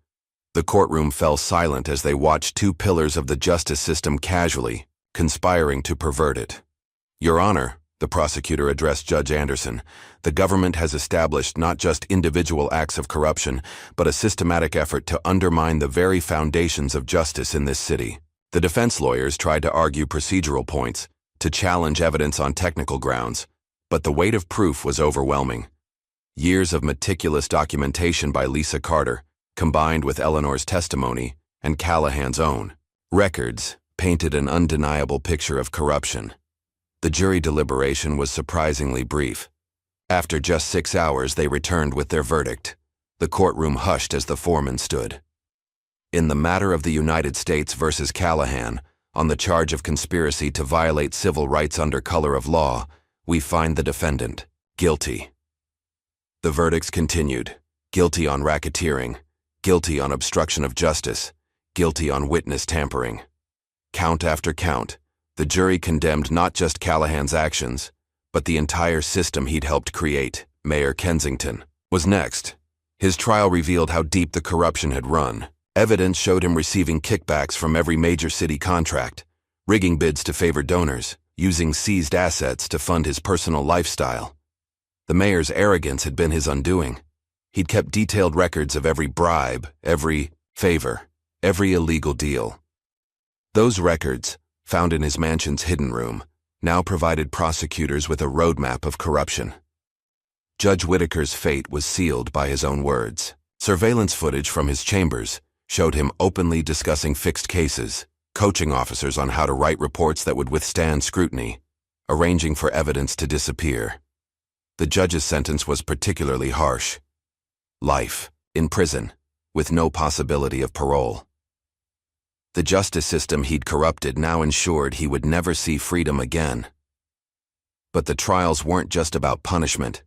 Speaker 1: The courtroom fell silent as they watched two pillars of the justice system casually, conspiring to pervert it. "Your Honor," the prosecutor addressed Judge Anderson, "the government has established not just individual acts of corruption, but a systematic effort to undermine the very foundations of justice in this city." The defense lawyers tried to argue procedural points, to challenge evidence on technical grounds, but the weight of proof was overwhelming. Years of meticulous documentation by Lisa Carter, combined with Eleanor's testimony and Callahan's own records, painted an undeniable picture of corruption. The jury deliberation was surprisingly brief. After just 6 hours, they returned with their verdict. The courtroom hushed as the foreman stood. In the matter of the United States versus Callahan, on the charge of conspiracy to violate civil rights under color of law, we find the defendant guilty. The verdicts continued: guilty on racketeering, guilty on obstruction of justice, guilty on witness tampering. Count after count, the jury condemned not just Callahan's actions, but the entire system he'd helped create. Mayor Kensington was next. His trial revealed how deep the corruption had run. Evidence showed him receiving kickbacks from every major city contract, rigging bids to favor donors, using seized assets to fund his personal lifestyle. The mayor's arrogance had been his undoing. He'd kept detailed records of every bribe, every favor, every illegal deal. Those records, found in his mansion's hidden room, now provided prosecutors with a roadmap of corruption. Judge Whitaker's fate was sealed by his own words. Surveillance footage from his chambers showed him openly discussing fixed cases, coaching officers on how to write reports that would withstand scrutiny, arranging for evidence to disappear. The judge's sentence was particularly harsh: life in prison, with no possibility of parole. The justice system he'd corrupted now ensured he would never see freedom again. But the trials weren't just about punishment.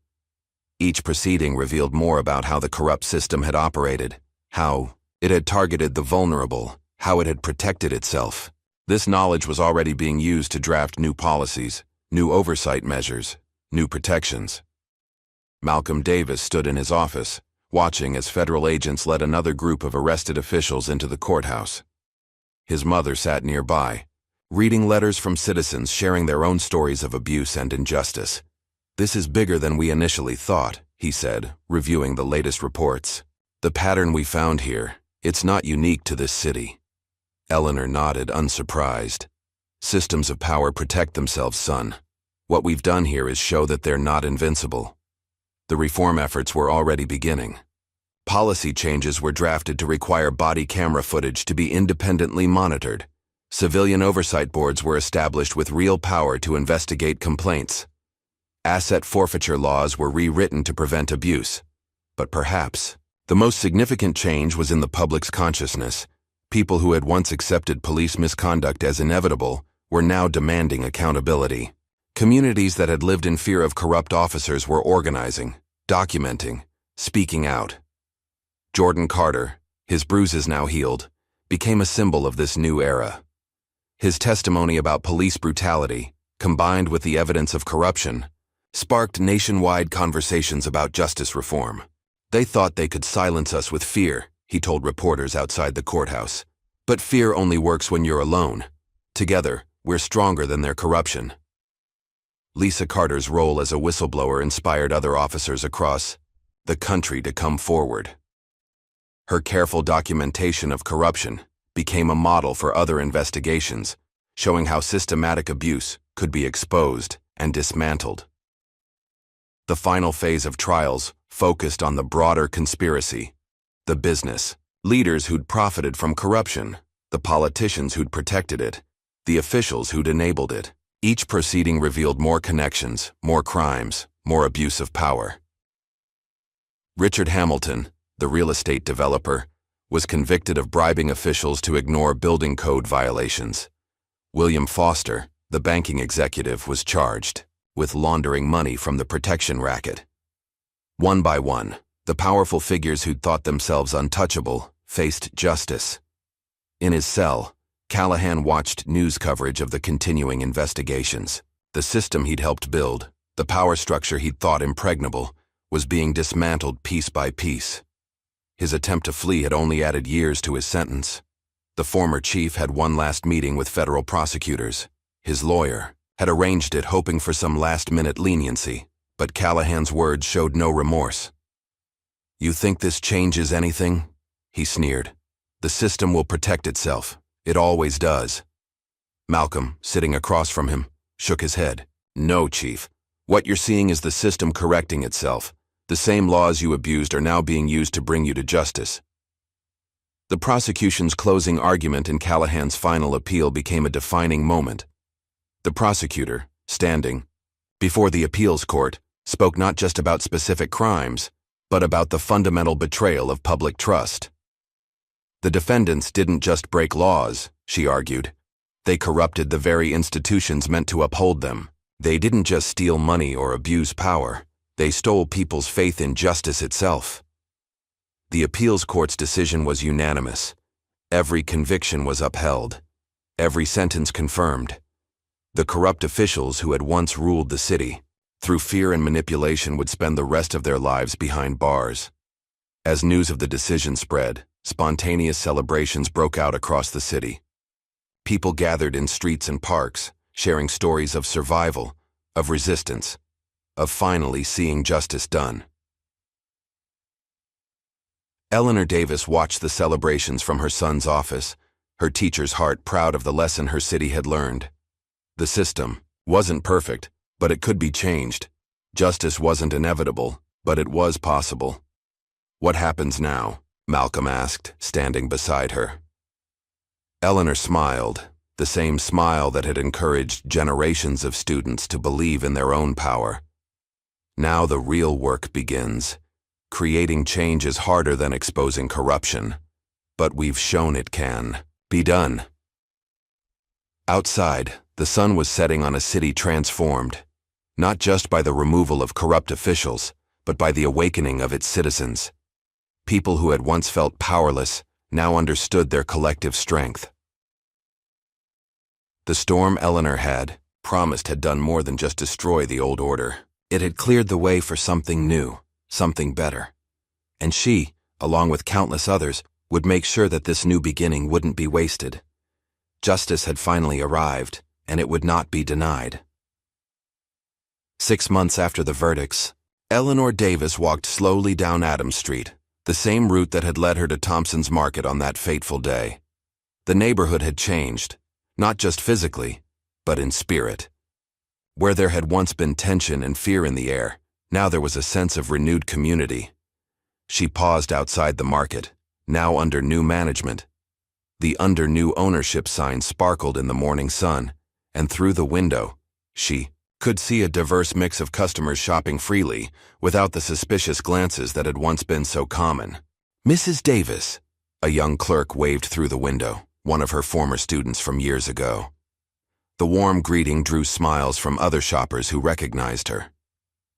Speaker 1: Each proceeding revealed more about how the corrupt system had operated, how it had targeted the vulnerable, how it had protected itself. This knowledge was already being used to draft new policies, new oversight measures, new protections. Malcolm Davis stood in his office, watching as federal agents led another group of arrested officials into the courthouse. His mother sat nearby, reading letters from citizens sharing their own stories of abuse and injustice. "This is bigger than we initially thought," he said, reviewing the latest reports. "The pattern we found here, it's not unique to this city." Eleanor nodded, unsurprised. "Systems of power protect themselves, son. What we've done here is show that they're not invincible." The reform efforts were already beginning. Policy changes were drafted to require body camera footage to be independently monitored. Civilian oversight boards were established with real power to investigate complaints. Asset forfeiture laws were rewritten to prevent abuse. But perhaps the most significant change was in the public's consciousness. People who had once accepted police misconduct as inevitable were now demanding accountability. Communities that had lived in fear of corrupt officers were organizing, documenting, speaking out. Jordan Carter, his bruises now healed, became a symbol of this new era. His testimony about police brutality, combined with the evidence of corruption, sparked nationwide conversations about justice reform. "They thought they could silence us with fear," he told reporters outside the courthouse. "But fear only works when you're alone. Together, we're stronger than their corruption." Lisa Carter's role as a whistleblower inspired other officers across the country to come forward. Her careful documentation of corruption became a model for other investigations, showing how systematic abuse could be exposed and dismantled. The final phase of trials focused on the broader conspiracy: the business leaders who'd profited from corruption, the politicians who'd protected it, the officials who'd enabled it. Each proceeding revealed more connections, more crimes, more abuse of power. Richard Hamilton, the real estate developer, was convicted of bribing officials to ignore building code violations. William Foster, the banking executive, was charged with laundering money from the protection racket. One by one, the powerful figures who'd thought themselves untouchable faced justice. In his cell, Callahan watched news coverage of the continuing investigations. The system he'd helped build, the power structure he'd thought impregnable, was being dismantled piece by piece. His attempt to flee had only added years to his sentence. The former chief had one last meeting with federal prosecutors. His lawyer had arranged it hoping for some last-minute leniency, but Callahan's words showed no remorse. "You think this changes anything?" he sneered. "The system will protect itself. It always does." Malcolm, sitting across from him, shook his head. "No, Chief. What you're seeing is the system correcting itself. The same laws you abused are now being used to bring you to justice." The prosecution's closing argument in Callahan's final appeal became a defining moment. The prosecutor, standing before the appeals court, spoke not just about specific crimes, but about the fundamental betrayal of public trust. The defendants didn't just break laws, she argued. They corrupted the very institutions meant to uphold them. They didn't just steal money or abuse power. They stole people's faith in justice itself. The appeals court's decision was unanimous. Every conviction was upheld. Every sentence confirmed. The corrupt officials who had once ruled the city, through fear and manipulation, would spend the rest of their lives behind bars. As news of the decision spread, spontaneous celebrations broke out across the city. People gathered in streets and parks, sharing stories of survival, of resistance, of finally seeing justice done. Eleanor Davis watched the celebrations from her son's office, her teacher's heart proud of the lesson her city had learned. The system wasn't perfect, but it could be changed. Justice wasn't inevitable, but it was possible. "What happens now?" Malcolm asked, standing beside her. Eleanor smiled, the same smile that had encouraged generations of students to believe in their own power. "Now the real work begins. Creating change is harder than exposing corruption, but we've shown it can be done." Outside, the sun was setting on a city transformed. not just by the removal of corrupt officials, but by the awakening of its citizens. People who had once felt powerless now understood their collective strength. The storm Eleanor had promised had done more than just destroy the old order. It had cleared the way for something new, something better. And she, along with countless others, would make sure that this new beginning wouldn't be wasted. Justice had finally arrived, and it would not be denied. 6 months after the verdicts, Eleanor Davis walked slowly down Adams Street, the same route that had led her to Thompson's Market on that fateful day. The neighborhood had changed, not just physically, but in spirit. Where there had once been tension and fear in the air, now there was a sense of renewed community. She paused outside the market, now under new management. The under new ownership sign sparkled in the morning sun, and through the window, she could see a diverse mix of customers shopping freely, without the suspicious glances that had once been so common. "Mrs. Davis," a young clerk waved through the window, one of her former students from years ago. The warm greeting drew smiles from other shoppers who recognized her.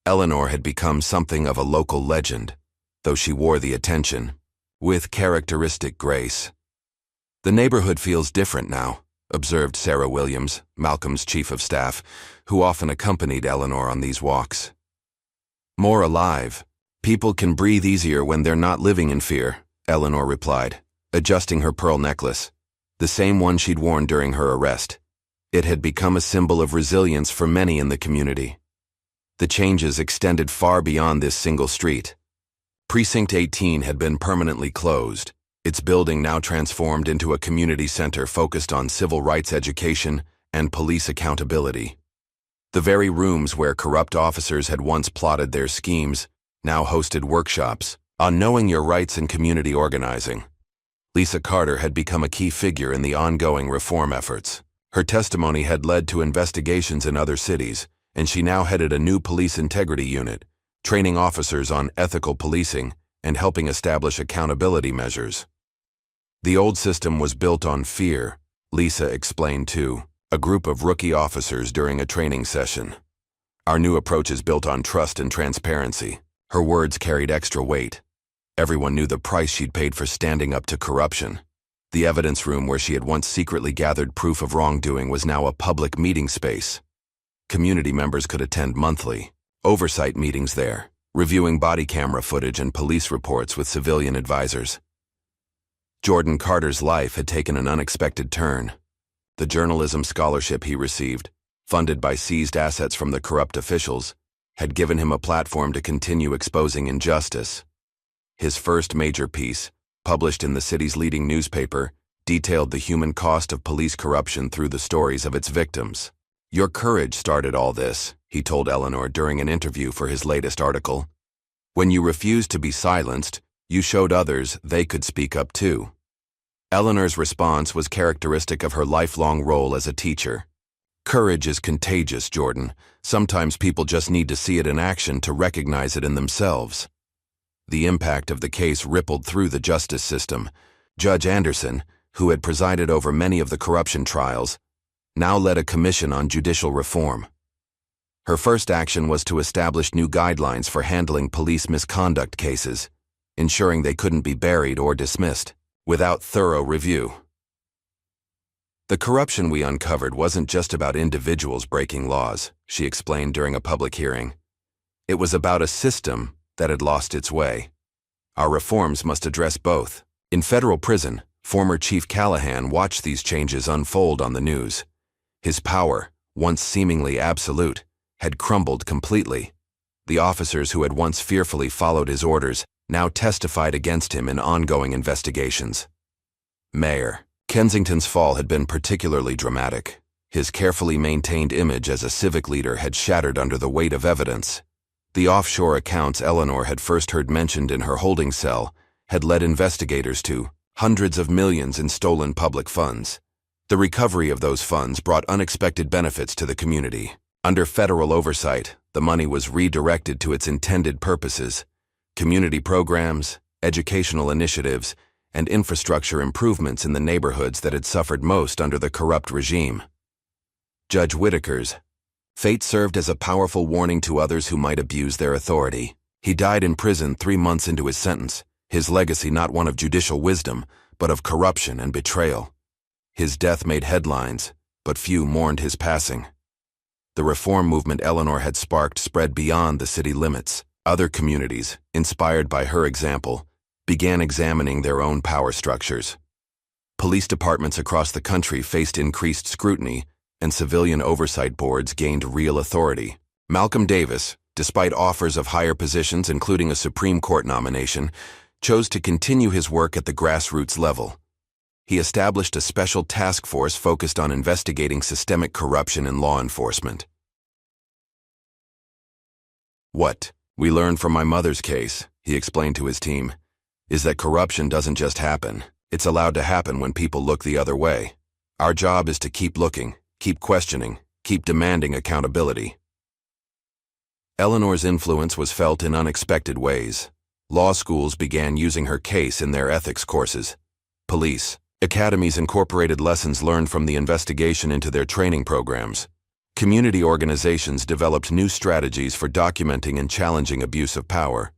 Speaker 1: Eleanor had become something of a local legend, though she wore the attention with characteristic grace. "The neighborhood feels different now," observed Sarah Williams, Malcolm's chief of staff, who often accompanied Eleanor on these walks. "More alive. People can breathe easier when they're not living in fear," Eleanor replied, adjusting her pearl necklace, the same one she'd worn during her arrest. It had become a symbol of resilience for many in the community. The changes extended far beyond this single street. Precinct 18 had been permanently closed, its building now transformed into a community center focused on civil rights education and police accountability. The very rooms where corrupt officers had once plotted their schemes now hosted workshops on knowing your rights and community organizing. Lisa Carter had become a key figure in the ongoing reform efforts. Her testimony had led to investigations in other cities, and she now headed a new police integrity unit, training officers on ethical policing and helping establish accountability measures. "The old system was built on fear," Lisa explained to a group of rookie officers during a training session. "Our new approach is built on trust and transparency." Her words carried extra weight. Everyone knew the price she'd paid for standing up to corruption. The evidence room where she had once secretly gathered proof of wrongdoing was now a public meeting space. Community members could attend monthly oversight meetings there, reviewing body camera footage and police reports with civilian advisors. Jordan Carter's life had taken an unexpected turn. The journalism scholarship he received, funded by seized assets from the corrupt officials, had given him a platform to continue exposing injustice. His first major piece, published in the city's leading newspaper, detailed the human cost of police corruption through the stories of its victims. "Your courage started all this," he told Eleanor during an interview for his latest article. "When you refused to be silenced, you showed others they could speak up too." Eleanor's response was characteristic of her lifelong role as a teacher. "Courage is contagious, Jordan. Sometimes people just need to see it in action to recognize it in themselves." The impact of the case rippled through the justice system. Judge Anderson, who had presided over many of the corruption trials, now led a commission on judicial reform. Her first action was to establish new guidelines for handling police misconduct cases, ensuring they couldn't be buried or dismissed without thorough review. "The corruption we uncovered wasn't just about individuals breaking laws," she explained during a public hearing. "It was about a system that had lost its way. Our reforms must address both." In federal prison, former Chief Callahan watched these changes unfold on the news. His power, once seemingly absolute, had crumbled completely. The officers who had once fearfully followed his orders now testified against him in ongoing investigations. Mayor Kensington's fall had been particularly dramatic. His carefully maintained image as a civic leader had shattered under the weight of evidence. The offshore accounts Eleanor had first heard mentioned in her holding cell had led investigators to hundreds of millions in stolen public funds. The recovery of those funds brought unexpected benefits to the community. Under federal oversight, the money was redirected to its intended purposes: community programs, educational initiatives, and infrastructure improvements in the neighborhoods that had suffered most under the corrupt regime. Judge Whitaker's Fate served as a powerful warning to others who might abuse their authority. He died in prison 3 months into his sentence, his legacy not one of judicial wisdom, but of corruption and betrayal. His death made headlines, but few mourned his passing. The reform movement Eleanor had sparked spread beyond the city limits. Other communities, inspired by her example, began examining their own power structures. Police departments across the country faced increased scrutiny, and civilian oversight boards gained real authority. Malcolm Davis, despite offers of higher positions including a Supreme Court nomination, chose to continue his work at the grassroots level. He established a special task force focused on investigating systemic corruption in law enforcement. "What we learned from my mother's case," he explained to his team, "is that corruption doesn't just happen. It's allowed to happen when people look the other way. Our job is to keep looking, keep questioning, keep demanding accountability." Eleanor's influence was felt in unexpected ways. Law schools began using her case in their ethics courses. Police academies incorporated lessons learned from the investigation into their training programs. Community organizations developed new strategies for documenting and challenging abuse of power.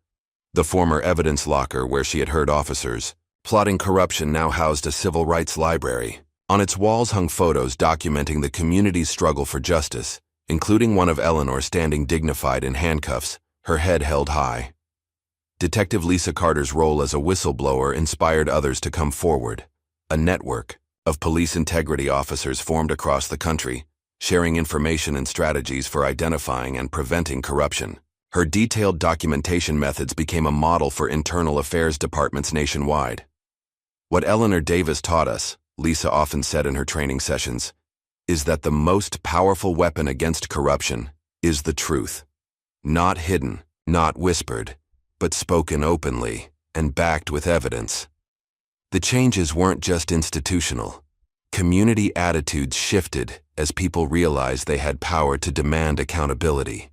Speaker 1: The former evidence locker where she had heard officers plotting corruption now housed a civil rights library. On its walls hung photos documenting the community's struggle for justice, including one of Eleanor standing dignified in handcuffs, her head held high. Detective Lisa Carter's role as a whistleblower inspired others to come forward. A network of police integrity officers formed across the country, sharing information and strategies for identifying and preventing corruption. Her detailed documentation methods became a model for internal affairs departments nationwide. "What Eleanor Davis taught us," Lisa often said in her training sessions, "is that the most powerful weapon against corruption is the truth. Not hidden, not whispered, but spoken openly and backed with evidence." The changes weren't just institutional. Community attitudes shifted as people realized they had power to demand accountability.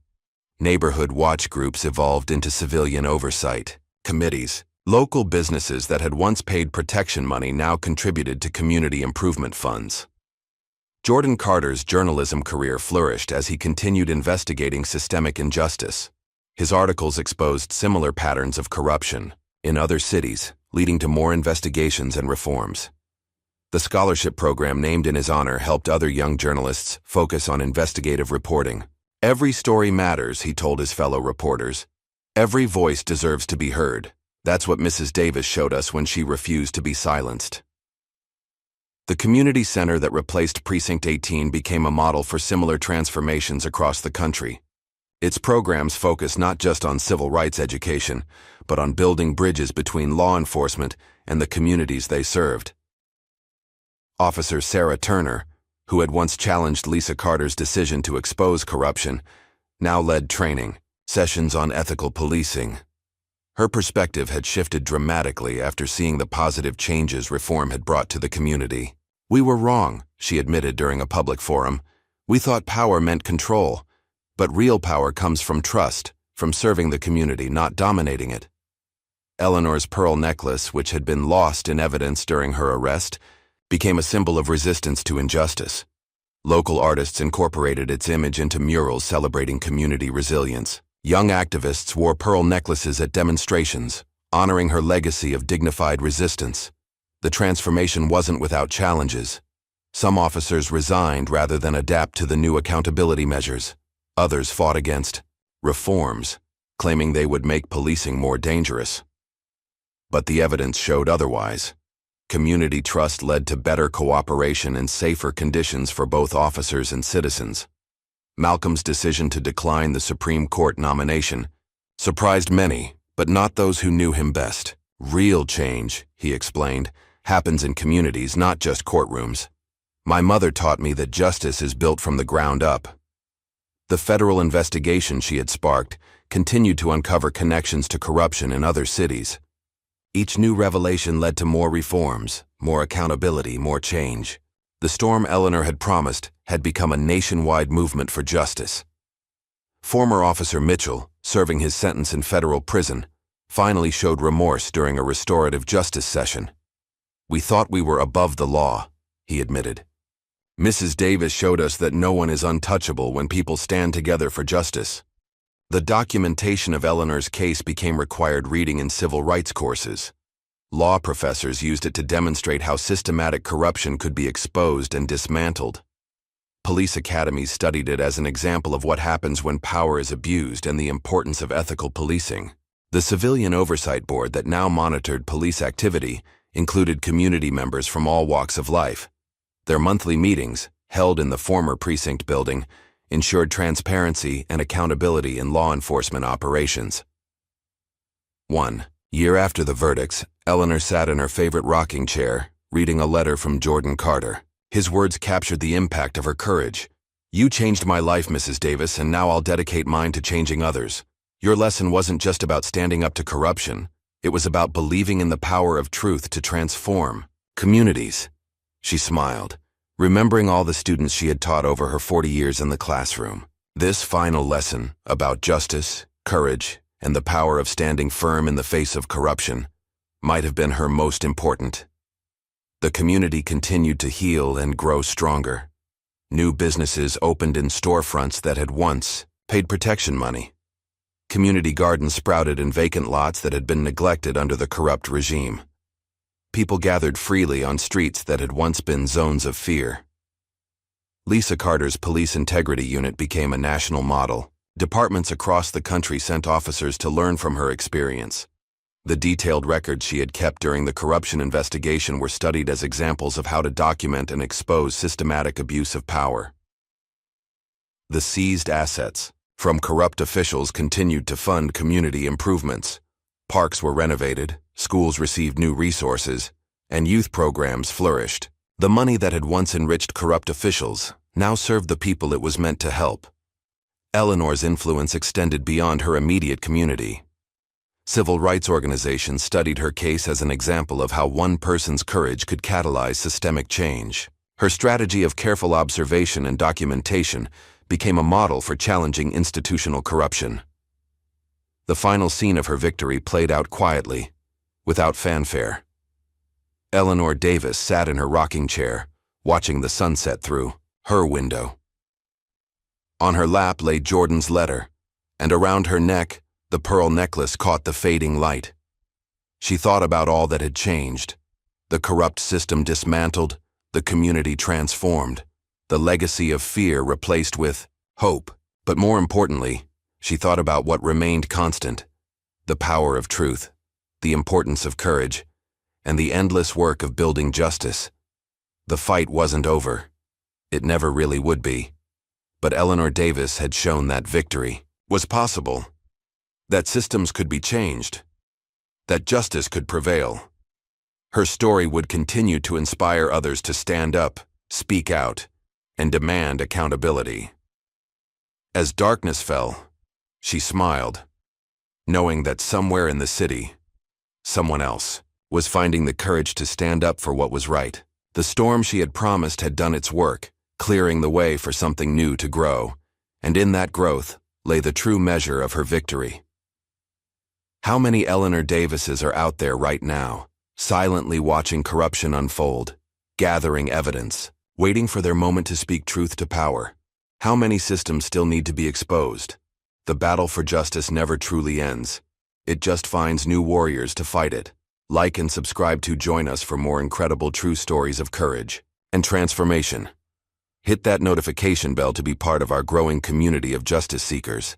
Speaker 1: Neighborhood watch groups evolved into civilian oversight committees. Local businesses that had once paid protection money now contributed to community improvement funds. Jordan Carter's journalism career flourished as he continued investigating systemic injustice. His articles exposed similar patterns of corruption in other cities, leading to more investigations and reforms. The scholarship program named in his honor helped other young journalists focus on investigative reporting. "Every story matters," he told his fellow reporters. "Every voice deserves to be heard. That's what Mrs. Davis showed us when she refused to be silenced." The community center that replaced Precinct 18 became a model for similar transformations across the country. Its programs focus not just on civil rights education, but on building bridges between law enforcement and the communities they served. Officer Sarah Turner, who had once challenged Lisa Carter's decision to expose corruption, now led training sessions on ethical policing. Her perspective had shifted dramatically after seeing the positive changes reform had brought to the community. "We were wrong," she admitted during a public forum. "We thought power meant control. But real power comes from trust, from serving the community, not dominating it." Eleanor's pearl necklace, which had been lost in evidence during her arrest, became a symbol of resistance to injustice. Local artists incorporated its image into murals celebrating community resilience. Young activists wore pearl necklaces at demonstrations, honoring her legacy of dignified resistance. The transformation wasn't without challenges. Some officers resigned rather than adapt to the new accountability measures. Others fought against reforms, claiming they would make policing more dangerous. But the evidence showed otherwise. Community trust led to better cooperation and safer conditions for both officers and citizens. Malcolm's decision to decline the Supreme Court nomination surprised many, but not those who knew him best. "Real change," he explained, "happens in communities, not just courtrooms. My mother taught me that justice is built from the ground up." The federal investigation she had sparked continued to uncover connections to corruption in other cities. Each new revelation led to more reforms, more accountability, more change. The storm Eleanor had promised had become a nationwide movement for justice. Former Officer Mitchell, serving his sentence in federal prison, finally showed remorse during a restorative justice session. "We thought we were above the law," he admitted. Mrs. Davis showed us that no one is untouchable when people stand together for justice. The documentation of Eleanor's case became required reading in civil rights courses. Law professors used it to demonstrate how systematic corruption could be exposed and dismantled. Police academies studied it as an example of what happens when power is abused and the importance of ethical policing. The Civilian Oversight Board that now monitored police activity included community members from all walks of life. Their monthly meetings, held in the former precinct building, ensured transparency and accountability in law enforcement operations. 1 year after the verdicts, Eleanor sat in her favorite rocking chair, reading a letter from Jordan Carter. His words captured the impact of her courage. "You changed my life, Mrs. Davis, and now I'll dedicate mine to changing others. Your lesson wasn't just about standing up to corruption. It was about believing in the power of truth to transform communities." She smiled, remembering all the students she had taught over her 40 years in the classroom. This final lesson about justice, courage, and the power of standing firm in the face of corruption might have been her most important. The community continued to heal and grow stronger. New businesses opened in storefronts that had once paid protection money. Community gardens sprouted in vacant lots that had been neglected under the corrupt regime. People gathered freely on streets that had once been zones of fear. Lisa Carter's police integrity unit became a national model. Departments across the country sent officers to learn from her experience. The detailed records she had kept during the corruption investigation were studied as examples of how to document and expose systematic abuse of power. The seized assets from corrupt officials continued to fund community improvements. Parks were renovated, schools received new resources, and youth programs flourished. The money that had once enriched corrupt officials now served the people it was meant to help. Eleanor's influence extended beyond her immediate community. Civil rights organizations studied her case as an example of how one person's courage could catalyze systemic change. Her strategy of careful observation and documentation became a model for challenging institutional corruption. The final scene of her victory played out quietly, without fanfare. Eleanor Davis sat in her rocking chair, watching the sunset through her window. On her lap lay Jordan's letter, and around her neck, the pearl necklace caught the fading light. She thought about all that had changed. The corrupt system dismantled, the community transformed, the legacy of fear replaced with hope. But more importantly, she thought about what remained constant: the power of truth, the importance of courage, and the endless work of building justice. The fight wasn't over. It never really would be. But Eleanor Davis had shown that victory was possible, that systems could be changed, that justice could prevail. Her story would continue to inspire others to stand up, speak out, and demand accountability. As darkness fell, she smiled, knowing that somewhere in the city, someone else was finding the courage to stand up for what was right. The storm she had promised had done its work, clearing the way for something new to grow, and in that growth lay the true measure of her victory. How many Eleanor Davises are out there right now, silently watching corruption unfold, gathering evidence, waiting for their moment to speak truth to power? How many systems still need to be exposed? The battle for justice never truly ends. It just finds new warriors to fight it. Like and subscribe to join us for more incredible true stories of courage and transformation. Hit that notification bell to be part of our growing community of justice seekers.